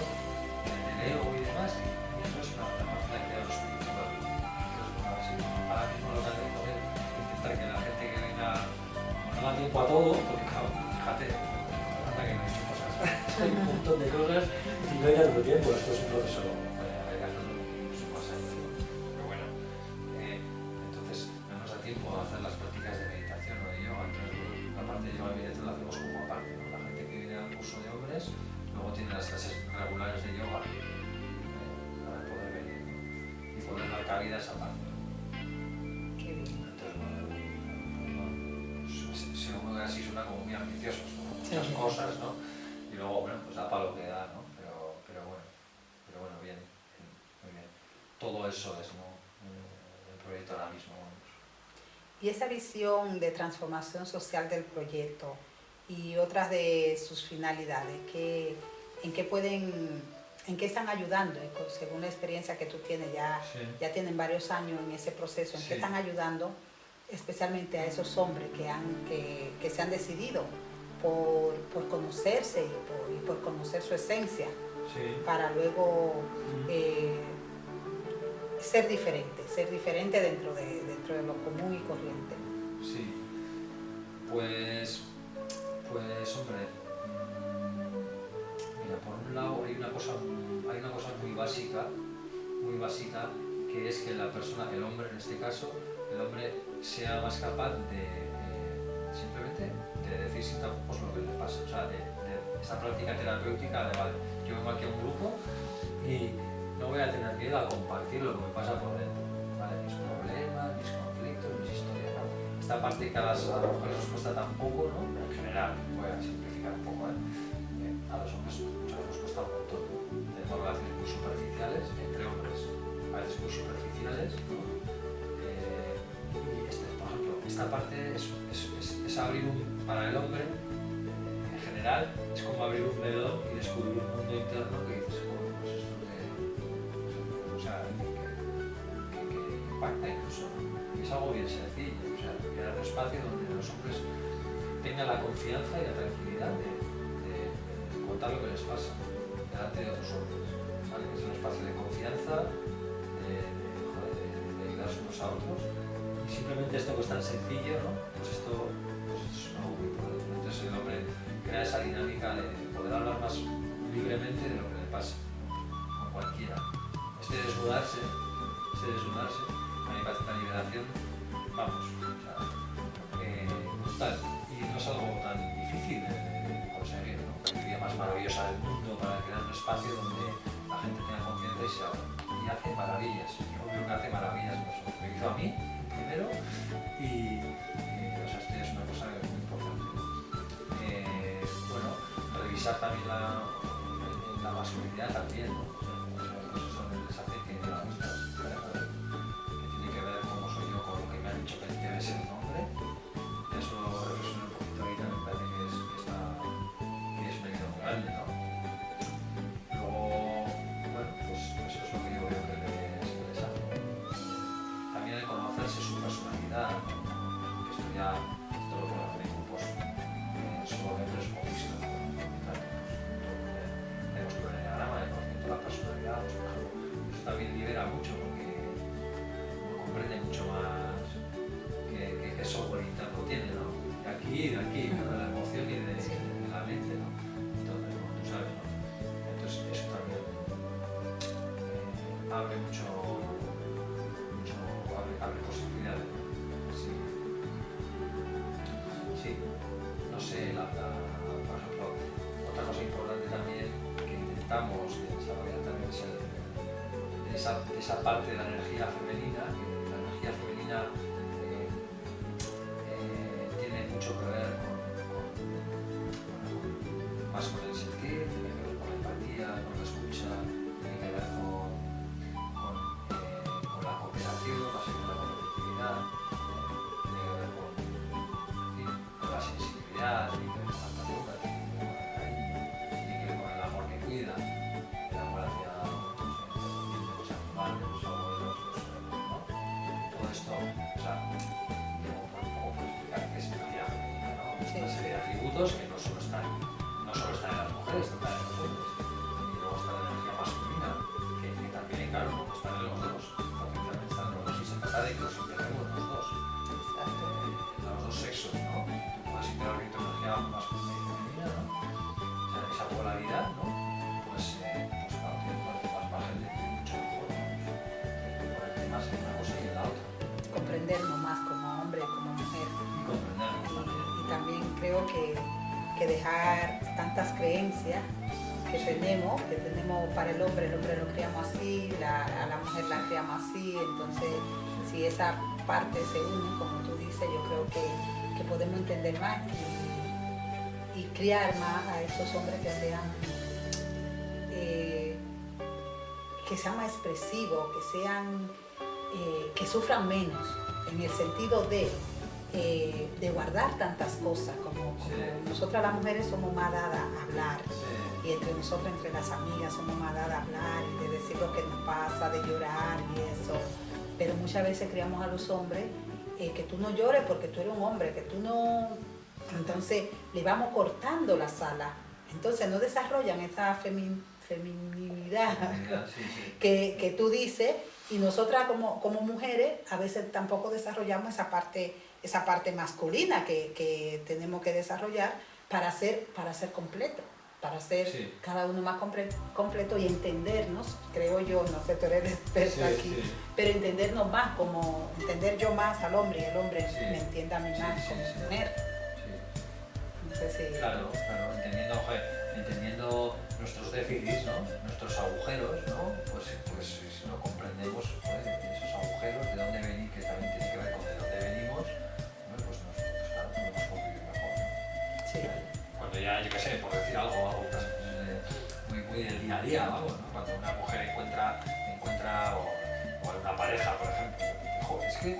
del ego y demás, y eso es una parte de lo espiritual. Entonces, bueno, así, ahora mismo lo que hacemos es intentar que la gente que venga no da tiempo a todo, porque claro, fíjate, anda que no hay cosas, hay un montón de cosas y no hay tanto tiempo, esto es un proceso, hay que hacerlo más años, ¿no? Pero bueno, entonces no nos da tiempo a hacer las prácticas de meditación o de yoga, entonces bueno, la parte de yoga evidente la hacemos como aparte, ¿no? La gente que viene al curso de hombres luego tiene las clases regulares de yoga para poder venir, ¿no? Y poder dar cabida a esa parte, ¿no? Qué bien. Entonces bueno, si lo mueve así suena como muy ambiciosos, ¿no? Muchas cosas, ¿no? Y luego bueno, pues da para lo que da, ¿no? Pero bueno, bien, muy bien. Todo eso es, ¿no? El proyecto ahora mismo. Y esa visión de transformación social del proyecto y otras de sus finalidades, ¿en qué están ayudando? Según la experiencia que tú tienes, Sí. ya tienen varios años en ese proceso, ¿en Sí. qué están ayudando especialmente a esos hombres que se han decidido por conocerse y por conocer su esencia, Sí. para luego ser diferente dentro de lo común y corriente? Sí, pues hombre, mira, por un lado hay una cosa muy básica, que es que la persona, el hombre en este caso, el hombre sea más capaz de simplemente de decir sin tapujos lo que le pasa, o sea, de esta práctica terapéutica de, vale, yo vengo aquí a un grupo y no voy a tener miedo a compartir lo que me pasa por dentro, ¿vale? Mis problemas, mis conflictos, mis historias, ¿no? Esta parte que a las mujeres nos cuesta tan poco, ¿no? En general, voy a simplificar un poco, ¿eh? A los hombres muchas veces nos cuesta un montón, ¿no? Tenemos relaciones muy superficiales, entre hombres, a veces muy superficiales, ¿no? Y por ejemplo, esta parte es abrir para el hombre, en general, es como abrir un melón y descubrir un mundo interno que dices, bueno, pues esto o sea, que impacta incluso, ¿no? Y es algo bien sencillo, o sea, crear un espacio donde los hombres tengan la confianza y la tranquilidad de contar lo que les pasa delante de otros hombres, ¿vale? Es un espacio de confianza, de ayudarse unos a otros, y simplemente esto que es tan sencillo, ¿no? Pues esto es algo muy importante. Entonces el hombre crea esa dinámica de poder hablar más libremente de lo que le pasa, con cualquiera. Este desnudarse, a mí me parece una liberación, vamos, o sea, brutal. Y no es algo tan difícil de conseguir, ¿no? La idea más maravillosa del mundo para crear un espacio donde la gente tenga confianza y se abra. Y hace maravillas, yo creo que hace maravillas, me hizo a mí primero y o sea, esto es una cosa muy importante. Bueno, revisar también la masculinidad también, ¿no? Eso les hace que digan, ostras, que tiene que ver cómo soy yo con lo que me han dicho que debe ser un hombre. Eso reflexiona un poquito ahí también, parece que es un éxito muy grande, ¿no? Luego, bueno, pues eso es lo que yo veo que les hace. También el conocerse su personalidad, ¿no? Esto lo conocen en grupos solo de hombres o mixtos, ¿no? Tenemos que poner el enneagrama de conocimiento de la personalidad, pues, por ejemplo, eso también libera mucho porque uno comprende mucho más qué software interno tiene, ¿no? De aquí, ¿no? De la emoción y de la mente, ¿no? Entonces, bueno, tú sabes, ¿no? Entonces eso también abre abre posibilidades, ¿no? Sí. Sí, no sé, por ejemplo, otra cosa importante también que intentamos desarrollar también es esa parte de la energía femenina, que la energía femenina tiene mucho que ver más con el sentir, tiene que ver con la empatía, con la escucha, tiene que ver con la cooperación, la esto, o sea, ¿cómo puedo explicar qué es energía femenina, ¿no? Sí. Una serie de atributos que no solo están en las mujeres, también en los hombres. Y luego está la energía masculina, que también, claro, están en los dos, porque también están en los dos, y se trata de que los integremos los dos, los dos sexos, ¿no? Tú puedes integrar bien tu energía masculina y femenina, ¿no? O sea, esa polaridad, ¿no? Pues claro, tiene más margen de mucho mejor, ¿no? Ponerte más en una cosa y en la otra. Comprendernos más como hombre y como mujer. Y comprenderlo también. Y también creo que dejar tantas creencias que tenemos para el hombre lo criamos así, a la mujer la criamos así, entonces si esa parte se une, como tú dices, yo creo que podemos entender más y criar más a esos hombres que sean más expresivos, que sufran menos, en el sentido de guardar tantas cosas, como Sí. nosotras las mujeres somos más dadas a hablar, Sí. y entre nosotros, entre las amigas, somos más dadas a hablar y de decir lo que nos pasa, de llorar y eso, pero muchas veces criamos a los hombres que tú no llores porque tú eres un hombre, que tú no... Entonces le vamos cortando las alas, entonces no desarrollan esa feminidad Sí, sí. que tú dices, y nosotras como mujeres a veces tampoco desarrollamos esa parte masculina que tenemos que desarrollar para ser completo, para ser Sí. cada uno más completo y entendernos, creo yo, no sé, tú eres experta Sí, aquí, sí. pero entendernos más, como entender yo más al hombre y el hombre Sí. me entienda a mí Sí, más sí, como sí. mujer. Sí. No sé si... Claro, entendiendo nuestros déficits, ¿no? Nuestros agujeros, ¿no? Pues si no comprendemos, joder, esos agujeros, de dónde venimos, que también tiene que ver con de dónde venimos, ¿no? Pues claro, podemos convivir mejor, ¿no? Sí. Cuando ya, yo qué sé, por decir algo muy del día a día, vamos, ¿no? Cuando una mujer encuentra o una pareja, por ejemplo, joder, es que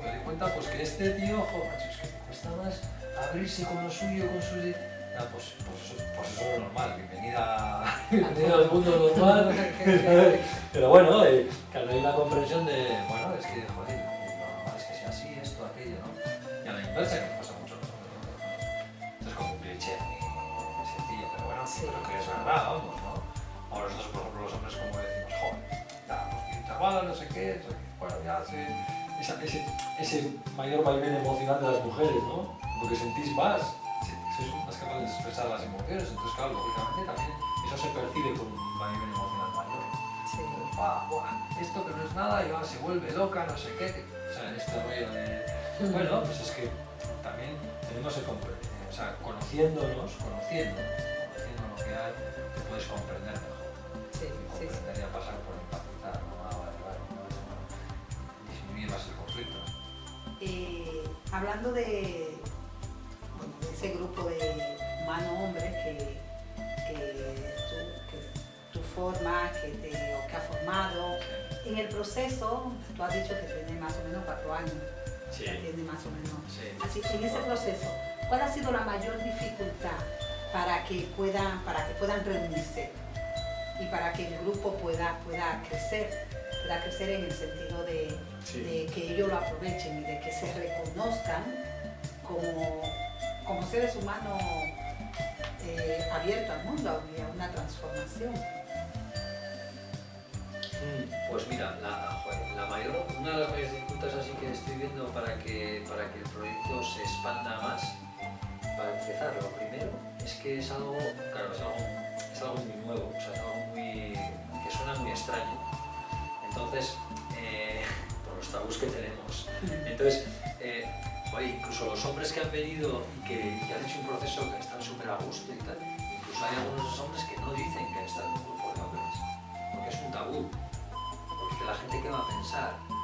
me doy cuenta pues que este tío, joder, macho, es que me cuesta más abrirse con lo suyo, con sus... pues eso es normal, bienvenida al mundo normal. Pero bueno, claro, hay una comprensión de, bueno, es que, joder, lo normal es que sea así, esto, aquello, ¿no? Y a la inversa, que nos pasa mucho a nosotros, ¿no? Esto es como un cliché muy sencillo, pero bueno, Sí. pero que es verdad, vamos, ¿no? O nosotros, por ejemplo, los hombres, como decimos, joder, ya, pues intervalo, no sé qué, bueno, ya ese mayor vaivén emocional de las mujeres, ¿no? Porque sentís más. Sois más capaces de expresar las emociones, entonces claro, lógicamente también eso se percibe con un vaivén emocional mayor. Sí. Entonces, esto que no es nada y ahora se vuelve loca, no sé qué, o sea, este rollo de... Bueno, pues es que también tenemos que comprender, o sea, conociendo lo que hay, te puedes comprender mejor. Sí, Y sí, sí. comprender ya pasar por empatizar, ¿no? Disminuir más el conflicto. Hablando de ese grupo de humanos-hombres que tú formas, o que has formado, en el proceso, tú has dicho que tiene más o menos 4 años. Sí. Ya tiene más o menos. Sí. Así que en ese proceso, ¿cuál ha sido la mayor dificultad para que puedan reunirse y para que el grupo pueda crecer en el sentido de que ellos lo aprovechen y de que se reconozcan como seres humanos abiertos al mundo y a una transformación? Pues mira, una de las mayores dificultades así que estoy viendo para que el proyecto se expanda más, para empezar, lo primero es que es algo muy nuevo, o sea, es algo que suena muy extraño. Entonces, por los tabús que tenemos. Entonces, incluso los hombres que han venido y que han hecho un proceso que están súper a gusto y tal, incluso hay algunos de esos hombres que no dicen que han estado en un grupo de hombres, porque es un tabú. Porque la gente que va a pensar de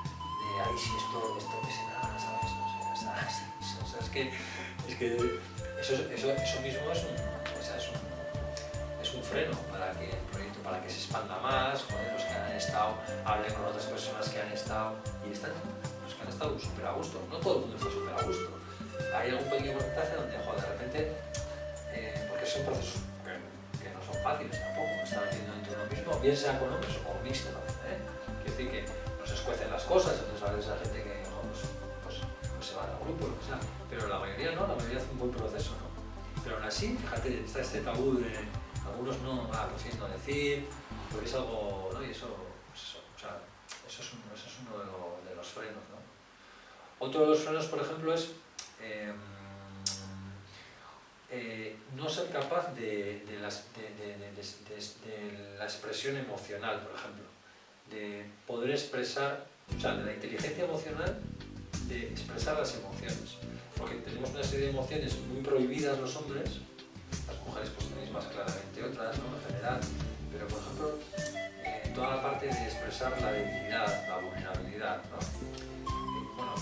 ay, si esto que será, ¿sabes? No sé, ¿sabes? O sea, es que eso mismo es un freno para que el proyecto, para que se expanda más, joder, los que han estado, hablen con otras personas que han estado y los que han estado súper a gusto. No todo el mundo está súper a gusto. Hay algún pequeño porcentaje donde, joder, de repente, porque son procesos que no son fáciles tampoco, no están haciendo dentro de uno mismo, bien sea con hombres o con mixto también, Quiero decir que nos escuecen las cosas, entonces a veces la gente que, grupos, o sea, pero la mayoría no, la mayoría hace un buen proceso, ¿no? Pero aún así, fíjate, está este tabú de algunos no, pues no decir, porque es algo, ¿no? Y eso, pues eso, o sea, eso es uno de los frenos, ¿no? Otro de los frenos, por ejemplo, es no ser capaz de la expresión emocional, por ejemplo, de poder expresar, o sea, de la inteligencia emocional, de expresar las emociones, porque tenemos una serie de emociones muy prohibidas los hombres, las mujeres pues tenéis más claramente otras, ¿no? En general, pero por ejemplo, toda la parte de expresar la debilidad, la vulnerabilidad, ¿no? Bueno,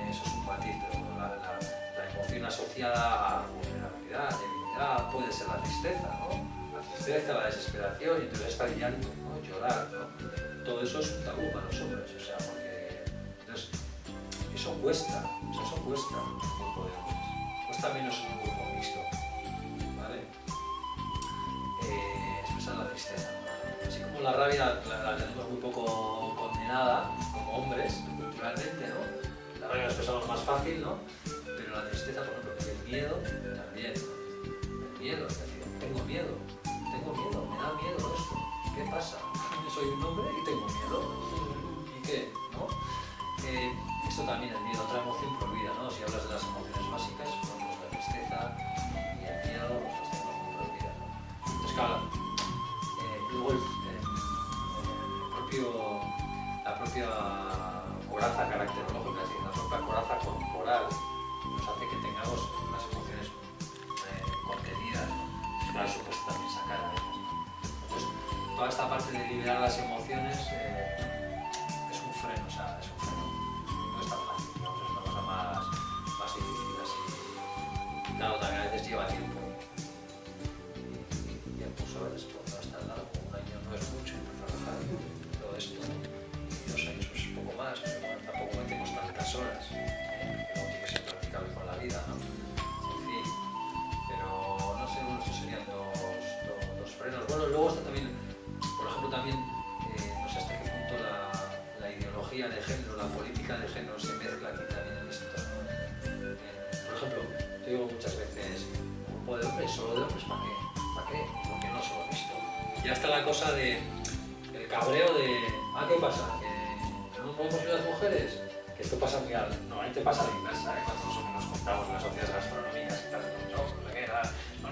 eso es un matiz, pero la emoción asociada a vulnerabilidad, debilidad, puede ser la tristeza, ¿no? La tristeza, la desesperación, y entonces está el llanto, ¿no? Llorar, ¿no? Todo eso es un tabú para los hombres, o sea, porque entonces, eso cuesta en un grupo de hombres, cuesta menos en un grupo mixto, ¿vale? Expresar la tristeza, ¿no? Así como la rabia la tenemos muy poco condenada como hombres, culturalmente, ¿no? La rabia la expresamos más fácil, ¿no? Pero la tristeza, por ejemplo, y el miedo también, ¿no? El miedo, es decir, tengo miedo, me da miedo esto, ¿qué pasa? Soy un hombre y tengo miedo, ¿y qué? ¿No? Esto también, el miedo, otra emoción prohibida, ¿no? Si hablas de las emociones básicas, pues la tristeza y el miedo, pues las tenemos muy prohibidas, ¿no? Entonces, claro, luego la propia coraza caracterológica, es decir, la propia coraza corporal, nos hace que tengamos unas emociones contenidas, ¿no? Claro, eso cuesta también sacar a veces, ¿no? Entonces, toda esta parte de liberar las emociones es un freno, o sea, es un freno. No es tan fácil, digamos, es una cosa más difícil así. Y claro, también a veces lleva tiempo. Y el curso esto no es tan largo, un año no es mucho para trabajar todo esto. Y 2 años pues un poco más, pero bueno, tampoco metemos tantas horas, que no tiene que ser practicable con la vida, ¿no? En fin, pero no sé, bueno, estos serían los frenos. Bueno, luego está también, por ejemplo, también, no sé hasta qué punto la ideología de género, la política de género se mezcla aquí también en esto, ¿no? Por ejemplo, te digo muchas veces, un grupo de hombres, solo de hombres, ¿para qué? ¿Para qué? Porque no solo visto. Ya está la cosa de el cabreo de, ¿qué pasa? ¿Que no podemos ir las mujeres? Que esto pasa muy alto. Normalmente pasa a la inversa, cuando nosotros nos contamos en las sociedades gastronómicas y tal,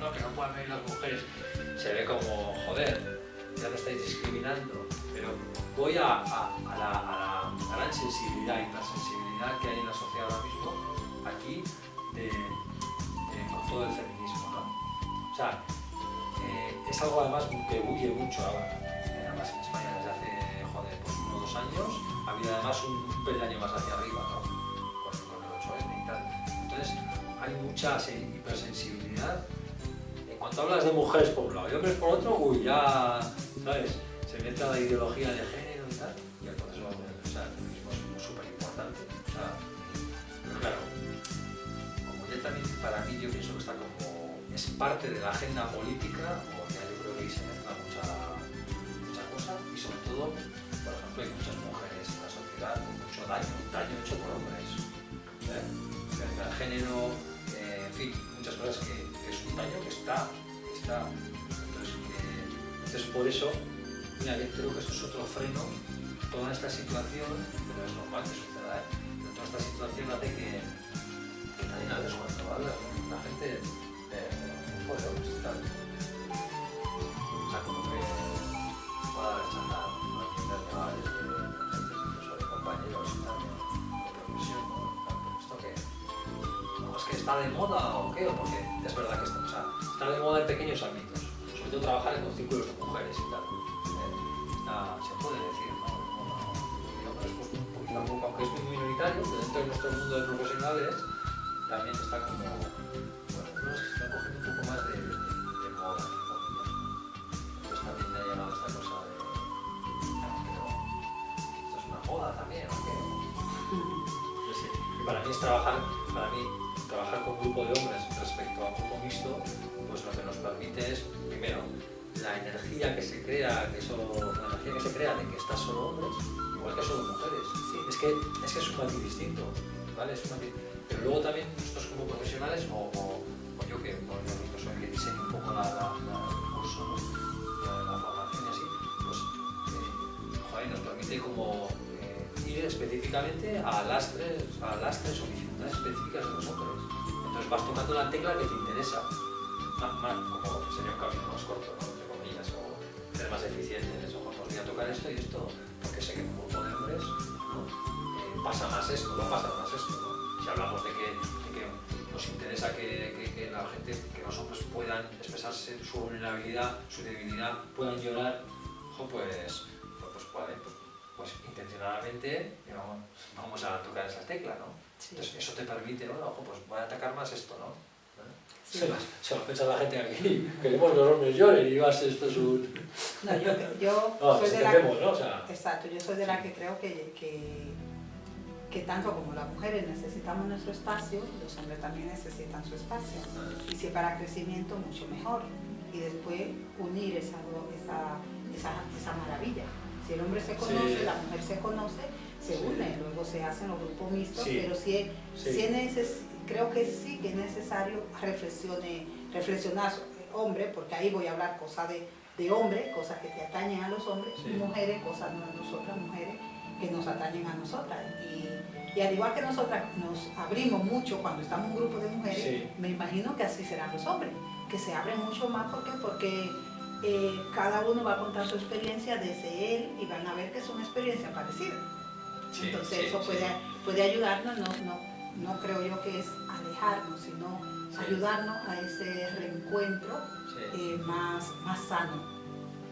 no, que no puedan venir las mujeres. Se ve como, joder, ya lo estáis discriminando, pero voy a la gran sensibilidad y hipersensibilidad que hay en la sociedad ahora mismo, aquí, con todo el feminismo, ¿no? O sea, es algo además que huye mucho ahora, además en España desde hace, joder, pues 1 o 2 años, ha habido además un peldaño más hacia arriba, ¿no? Con el 8M y tal. Entonces, hay mucha hipersensibilidad. En cuanto hablas de mujeres por un lado y hombres por otro, ya, ¿sabes? Se mezcla la ideología de género y tal, y el proceso, o sea, el feminismo es súper importante. O sea, pero claro, como ya también para mí yo pienso que está como, es parte de la agenda política, o ya yo creo que ahí se mezcla mucha cosa, y sobre todo, por ejemplo, hay muchas mujeres en la sociedad con mucho daño hecho por hombres. El género, en fin, muchas cosas que es un daño que está. Entonces por eso, mira, yo creo que eso es otro freno, toda esta situación, pero es normal que suceda, pero toda esta situación hace que también a veces cuando hablas, ¿no? La gente puede tal. O sea, como que pueda rechazar, no entiender que va incluso de compañeros y tal, de profesión, ¿no? ¿Esto qué? ¿No es que está de moda o qué? O porque es verdad que está de moda en pequeños ámbitos, sobre todo trabajar en los círculos de mujeres y tal. Se puede decir, ¿no? Y hombres, pues tampoco, aunque es muy minoritario, pero dentro de nuestro mundo de profesionales también está como, bueno, no es que está cogiendo un poco más de moda, entonces también me ha llegado esta cosa de, pero esto es una moda también, ¿o qué? Entonces, sí, y para mí trabajar con un grupo de hombres respecto a un grupo mixto, pues lo que nos permite es, primero, la energía que se crea de que estás solo hombres, igual que solo mujeres. Sí. Es que es un matiz distinto, ¿vale? Es un matiz. Pero luego también nosotros como profesionales, o yo que soy el que diseño un poco el curso, ¿no? la formación y así, pues joder, nos permite como ir específicamente a lastres o dificultades específicas de los hombres. Entonces vas tocando la tecla que te interesa, como sería un camino más corto, ¿no? Entre comillas, o ser más eficientes, o pues voy a tocar esto y esto, porque sé que en un grupo de hombres, ¿no? Pasa más esto, no pasa más esto, ¿no? Si hablamos de que nos interesa que la gente, que los hombres puedan expresarse su vulnerabilidad, su debilidad, puedan llorar, ojo, pues intencionadamente vamos a tocar esa tecla, ¿no? Sí. Entonces eso te permite, ¿no? Ojo, pues voy a atacar más esto, ¿no? Sí. Se lo piensa la gente aquí, queremos que los hombres lloren y vas, esto es un... No, yo soy de la que, ¿no? O sea... Exacto, yo soy de la que creo que tanto como las mujeres necesitamos nuestro espacio, los hombres también necesitan su espacio. Y si para crecimiento, mucho mejor. Y después unir esa maravilla. Si el hombre se conoce, sí, la mujer se conoce, se une, luego se hacen los grupos mixtos, sí, pero creo que sí que es necesario reflexionar hombre, porque ahí voy a hablar cosas de hombre, cosas que te atañen a los hombres, sí, mujeres, cosas no a nosotras, mujeres, que nos atañen a nosotras. Y al igual que nosotras nos abrimos mucho cuando estamos en un grupo de mujeres, sí, me imagino que así serán los hombres, que se abren mucho más porque cada uno va a contar su experiencia desde él y van a ver que es una experiencia parecida. Sí, entonces sí, eso puede ayudarnos, no creo yo que es alejarnos, sino sí, ayudarnos a ese reencuentro, sí, más sano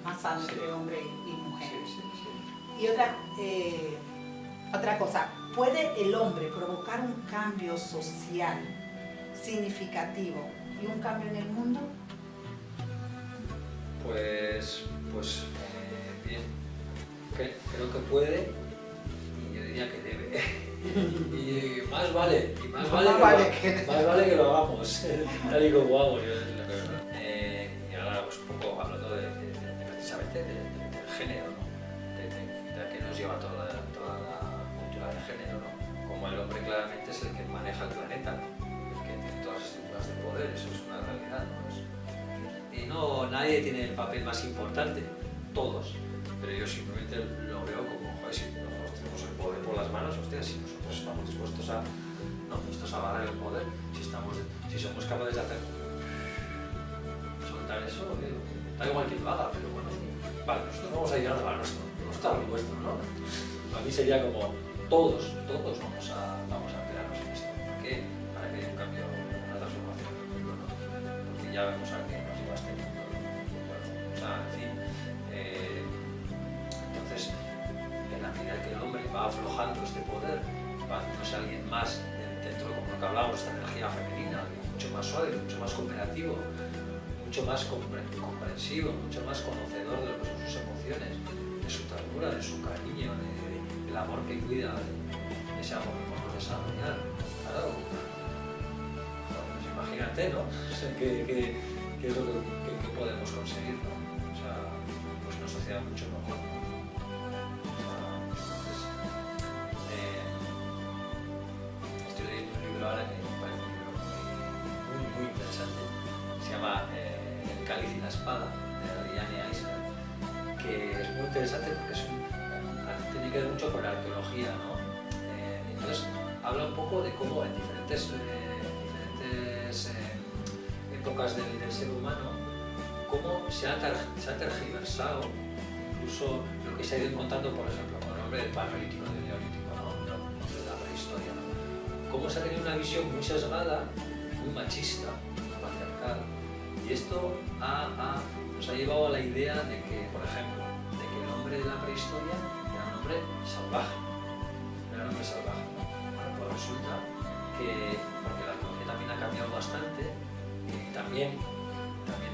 sí, entre hombre y mujer. Sí, sí, sí. Y otra cosa, ¿puede el hombre provocar un cambio social significativo y un cambio en el mundo? Pues bien, creo que puede y yo diría que debe. Y más vale que lo hagamos, tal y como vamos. Y ahora pues un poco hablando precisamente del género, ¿no? de que nos lleva toda la cultura del género, ¿no? Como el hombre claramente es el que maneja el planeta, el que tiene todas las estructuras de poder, eso es una realidad, ¿no? Y nadie tiene el papel más importante, todos, pero yo simplemente lo veo como, joder, si nosotros tenemos el poder por las manos, hostia, si nosotros estamos dispuestos a agarrar el poder, si somos capaces de hacer soltar eso, da igual quien lo haga, pero bueno, vale, nosotros vamos a ir a lo nuestro, lo nuestro, ¿no? A mí sería como todos vamos a enterarnos en esto. ¿Por qué? Para que haya un cambio, una transformación en el mundo, ¿no? Porque ya vemos a que nos lleva este mundo. Bueno, o sea, en fin, entonces, en la medida que el hombre va aflojando este poder, va haciéndose alguien más dentro de como lo que hablábamos, esta energía femenina, mucho más suave, mucho más cooperativo, mucho más comprensivo, mucho más conocedor de lo que son sus emociones, de su ternura, de su cariño, del amor que cuida, de ese amor que podemos desarrollar. Claro, pues imagínate, ¿no? O sea, ¿qué es lo que podemos conseguir, ¿no? O sea, pues una sociedad mucho mejor. Entonces, estoy leyendo un libro ahora que me parece un libro muy interesante. Se llama El cáliz y la espada, de Adrienne Eisner, que es muy interesante porque tiene que ver mucho con la arqueología, ¿no? Entonces habla un poco de cómo en diferentes épocas del ser humano, cómo se ha tergiversado incluso lo que se ha ido encontrando, por ejemplo, con el hombre del paleolítico, del neolítico, ¿no? De la prehistoria, ¿no? Cómo se ha tenido una visión muy sesgada, muy machista, patriarcal, y esto nos ha llevado a la idea de que, por ejemplo, el hombre de la prehistoria era un hombre salvaje. ¿No? Bueno, pues resulta que, porque la arqueología también ha cambiado bastante, y también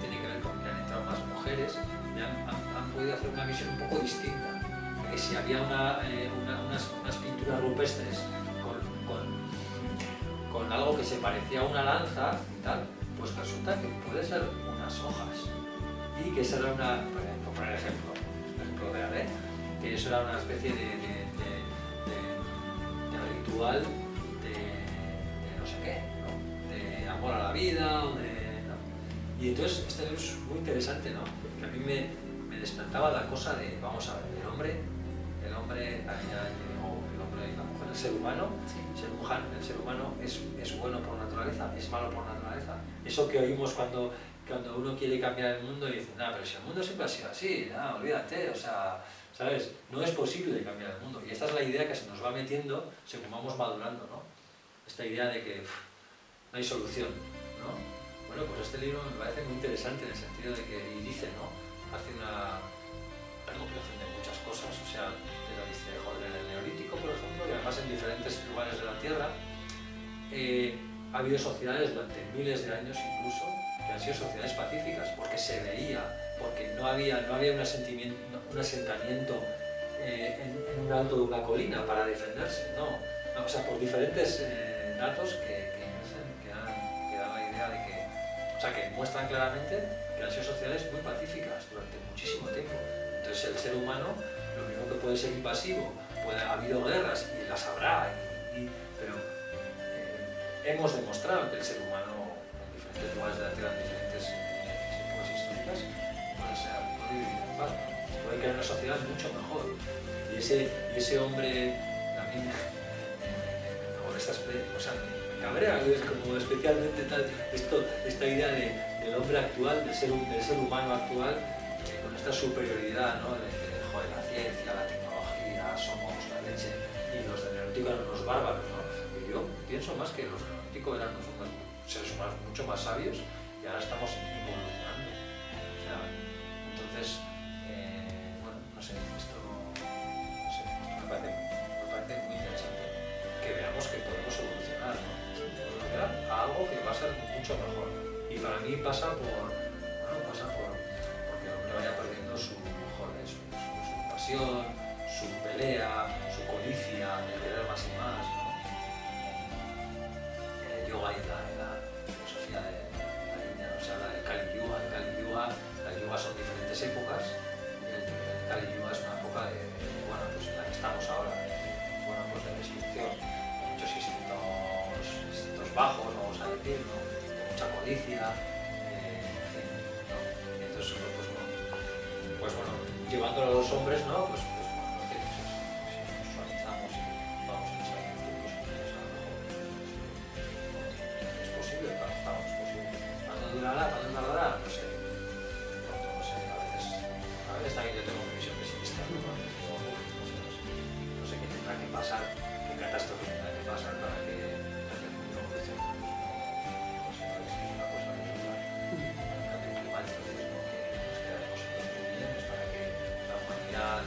tiene que ver con que han entrado más mujeres y han podido hacer una visión un poco distinta. De que si había unas pinturas rupestres con algo que se parecía a una lanza y tal, pues resulta que puede ser unas hojas. Y que eso era por poner ejemplo real, que eso era una especie de ritual de no sé qué, ¿no? De amor a la vida, o de... ¿no? Y entonces este libro es muy interesante, ¿no? Que a mí me despertaba la cosa de, vamos a ver, el hombre, la mujer, el ser humano, Sí. el ser humano es bueno por naturaleza, es malo por naturaleza. Eso que oímos cuando uno quiere cambiar el mundo y dice, nada, pero si el mundo siempre ha sido así, nada, olvídate, o sea, ¿sabes? No es posible cambiar el mundo. Y esta es la idea que se nos va metiendo según vamos madurando, ¿no? Esta idea de que no hay solución, ¿no? Bueno, pues este libro me parece muy interesante en el sentido de que, y dice, ¿no? Hace una recopilación de muchas cosas, o sea, te lo dice, joder, en el Neolítico, por ejemplo, y además en diferentes lugares de la Tierra, ha habido sociedades durante miles de años incluso, que han sido sociedades pacíficas, porque se veía, porque no había un asentamiento en un alto de una colina para defenderse, no, o sea, por diferentes datos que dan la idea de que, o sea, que muestran claramente que han sido sociedades muy pacíficas durante muchísimo tiempo. Entonces el ser humano, lo mismo que puede ser invasivo, ha habido guerras y las habrá, pero hemos demostrado que el ser humano en diferentes lugares de la Tierra, en diferentes épocas históricas, puede vivir en paz, puede crear una sociedad mucho mejor. Y ese hombre también o sea, me cabrea, es como especialmente esta idea del hombre actual, del ser humano actual, con esta superioridad, ¿no? de joder, la ciencia, la tecnología, somos la leche, y los del Neolítico eran unos bárbaros, ¿no? Y yo pienso más que los del Neolítico eran unos seres humanos mucho más sabios y ahora estamos evolucionando. O sea, entonces, bueno, no sé, esto me parece muy interesante, que veamos que podemos evolucionar, ¿no? Evolucionar a algo que va a ser mucho mejor. Y para mí pasa porque el hombre vaya perdiendo su pasión, su pelea, su codicia de querer más y más, ¿no? En el yoga y en la filosofía de la India, ¿no? Se habla del Kali Yuga. Las yugas son diferentes épocas, y el Kali Yuga es una época bueno, pues en la que estamos ahora, bueno, pues de destrucción, de muchos instintos bajos, vamos a decir, ¿no? De mucha codicia, en fin, ¿no? Y entonces, pues bueno, llevándolo a los hombres, ¿no? Pues bueno, que si nos suavizamos y vamos en esa dirección, pues a lo mejor es posible, claro, es posible. ¿Cuándo durará? No sé. No sé, a veces también yo tengo una visión pesimista, ¿no? No sé qué tendrá que pasar, qué catástrofe tendrá que pasar para que el mundo evolucione. No sé, a ver si es una cosa de eso, el cambio climático, ¿no? Que nos quedaremos en 2000 para que la humanidad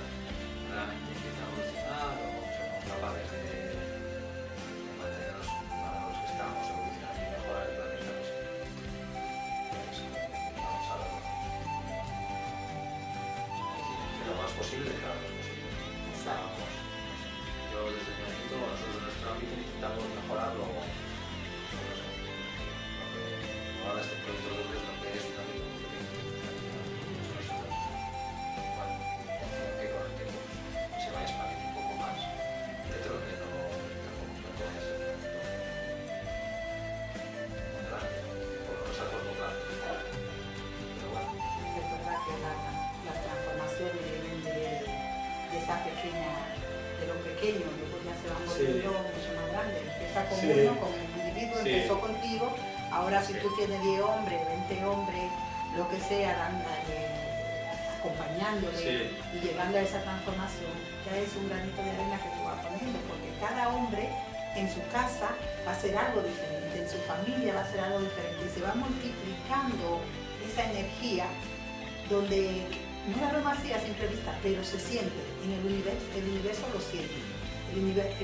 realmente empiece a evolucionar o seamos capaces de mantenernos para los que estamos evolucionando y mejorar el planeta. Pues vamos a verlo. Lo más posible, claro, es posible. Exacto. Yo desde mi ámbito, nosotros en nuestro ámbito intentamos mejorarlo. Ahora este proyecto de es lo que es un ámbito muy pequeño. Bueno, que con el tiempo se vaya expandiendo un poco más. Dentro de que tampoco es muy grande, por lo menos a corto plazo. Pero bueno. Es verdad que las transformaciones vienen de esa pequeña, de lo pequeño, luego ya se van volviendo mucho más grandes. Empieza con uno, con el individuo, empezó contigo, ahora si tú tienes 10 hombres, 20 hombres, lo que sea, acompañándole y llegando a esa transformación, ya es un granito de arena que tú vas poniendo, porque cada hombre en su casa va a hacer algo diferente, en su familia va a hacer algo diferente, y se va multiplicando esa energía donde no la vemos así a simple vista, pero se siente en el universo lo siente. El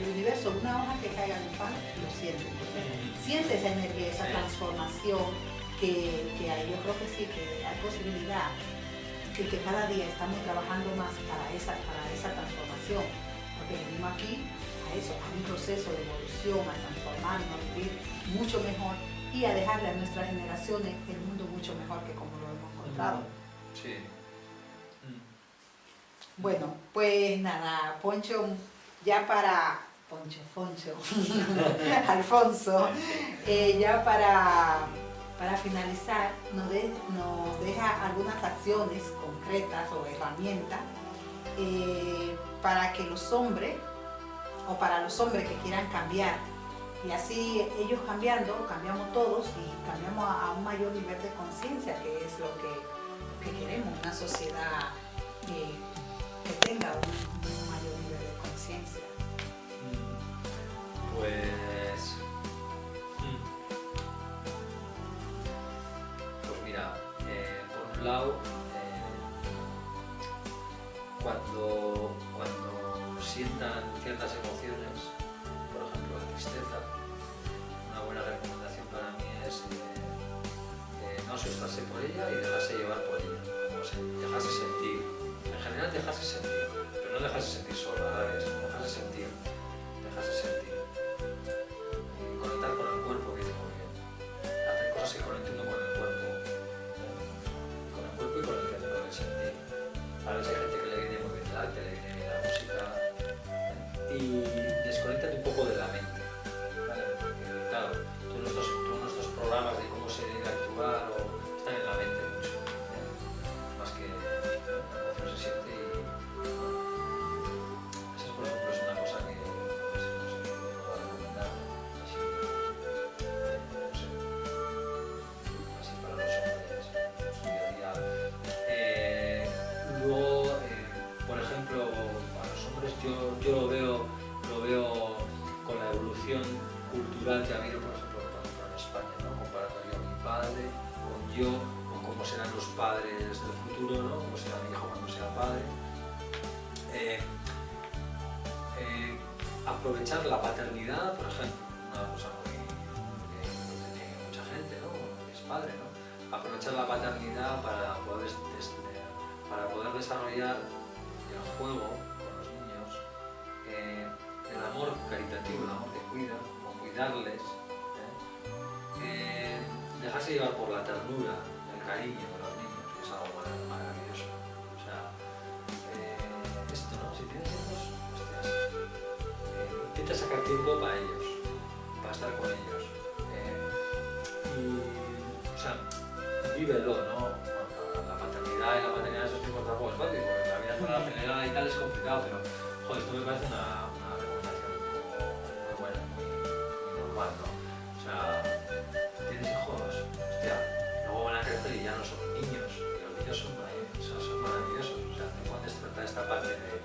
universo, una hoja que caiga en el pan, lo siente. Entonces, siente esa energía, esa transformación que hay. Yo creo que sí, que hay posibilidad, que cada día estamos trabajando más para esa transformación, porque venimos aquí a eso, a un proceso de evolución, a transformarnos, a vivir mucho mejor y a dejarle a nuestras generaciones el mundo mucho mejor que como lo hemos encontrado. Sí. Bueno, pues nada, Poncho, ya para Foncho, Alfonso, ya para finalizar, nos deja algunas acciones concretas o herramientas para que los hombres, o para los hombres que quieran cambiar, y así ellos cambiando, cambiamos todos y cambiamos a un mayor nivel de conciencia, que es lo que queremos, una sociedad que tenga un mayor nivel de conciencia. Pues mira, por un lado, cuando sientan ciertas emociones, por ejemplo la tristeza, una buena recomendación para mí es no asustarse por ella y dejarse llevar por ella, dejarse sentir, en general dejarse sentir, pero no dejarse sentir solo, a la vez, dejarse sentir. Conectar con el cuerpo viene muy bien, hacer cosas que conecten uno con el cuerpo y con el sentir. A veces hay gente que le viene muy bien el arte, le viene bien la música y desconectate un poco de la mente, ¿vale? Porque claro, todos nuestros programas de cómo se debe actuar están en la mente mucho, más que la emoción se siente y eso por ejemplo es una cosa que yo lo veo con la evolución cultural que ha habido, por ejemplo, en España, ¿no? Comparando yo a mi padre, con cómo serán los padres del futuro, ¿no? Cómo será mi hijo cuando sea padre. Aprovechar la paternidad, por ejemplo, una cosa que tiene mucha gente, ¿no? Que es padre, ¿no? Aprovechar la paternidad para poder desarrollar el juego con los niños, el amor caritativo, el amor que cuida, o cuidarles, dejarse llevar por la ternura, el cariño de los niños, que es algo maravilloso. O sea, esto, ¿no? Si tienes hijos, hostias, intenta sacar tiempo para ellos, para estar con ellos. O sea, vívelo, ¿no? La paternidad y la maternidad de esos tiempos tampoco es fácil, porque la vida con la acelerada y tal es complicado, pero joder, esto me parece una recomendación muy buena, muy normal, ¿no? O sea, tienes hijos, hostia, luego van a crecer y ya no son niños, y los niños son maravillosos, o sea, te pueden despertar esta parte de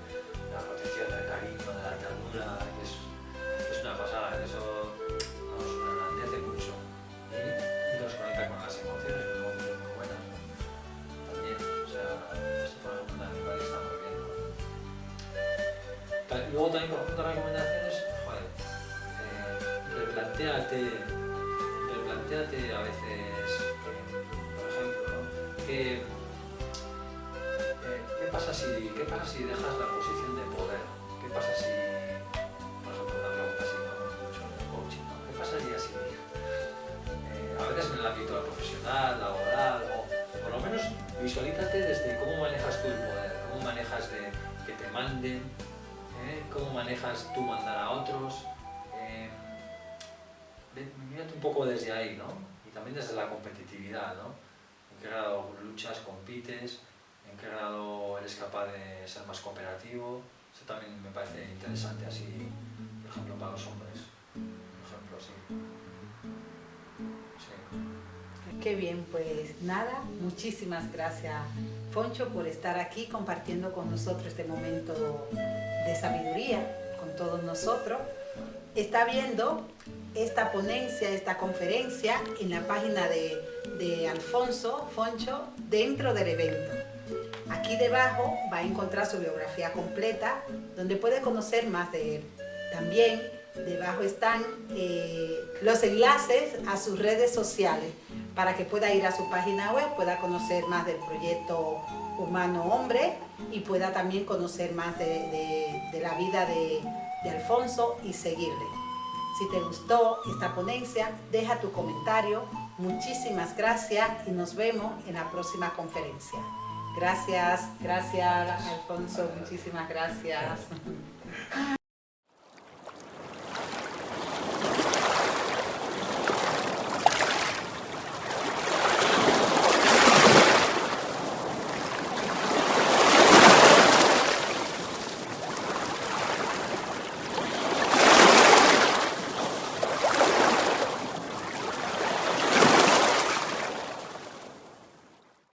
la protección, del cariño, de la ternura, que es una pasada, eso nos engrandece mucho y nos conecta con las emociones muy buenas, ¿no? También, o sea, esto por ejemplo en la animal está muy bien, ¿no? Luego también, por ejemplo, recomendaciones, joder, replantéate a veces, por ejemplo, ¿no? ¿Qué pasa si dejas la posición de poder? ¿Qué pasa si, por ejemplo, una pregunta así, ¿no? Mucho en el coaching, ¿no? ¿Qué pasaría si, a veces en el ámbito profesional, laboral, o por lo menos visualízate desde cómo manejas tú el poder, cómo manejas de que te manden, cómo manejas tú mandar a otros, mírate un poco desde ahí, ¿no? Y también desde la competitividad, ¿no? En qué grado luchas, compites, en qué grado eres capaz de ser más cooperativo. Eso también me parece interesante, así, por ejemplo, para los hombres. Por ejemplo, sí. Qué bien, pues nada, muchísimas gracias, Foncho, por estar aquí compartiendo con nosotros este momento de sabiduría con todos nosotros. Está viendo esta ponencia, esta conferencia en la página de Alfonso Foncho dentro del evento. Aquí debajo va a encontrar su biografía completa, donde puede conocer más de él. También debajo están los enlaces a sus redes sociales para que pueda ir a su página web, pueda conocer más del proyecto Humano Hombre y pueda también conocer más de la vida de Alfonso y seguirle. Si te gustó esta ponencia, deja tu comentario. Muchísimas gracias y nos vemos en la próxima conferencia. Gracias, Alfonso, muchísimas gracias.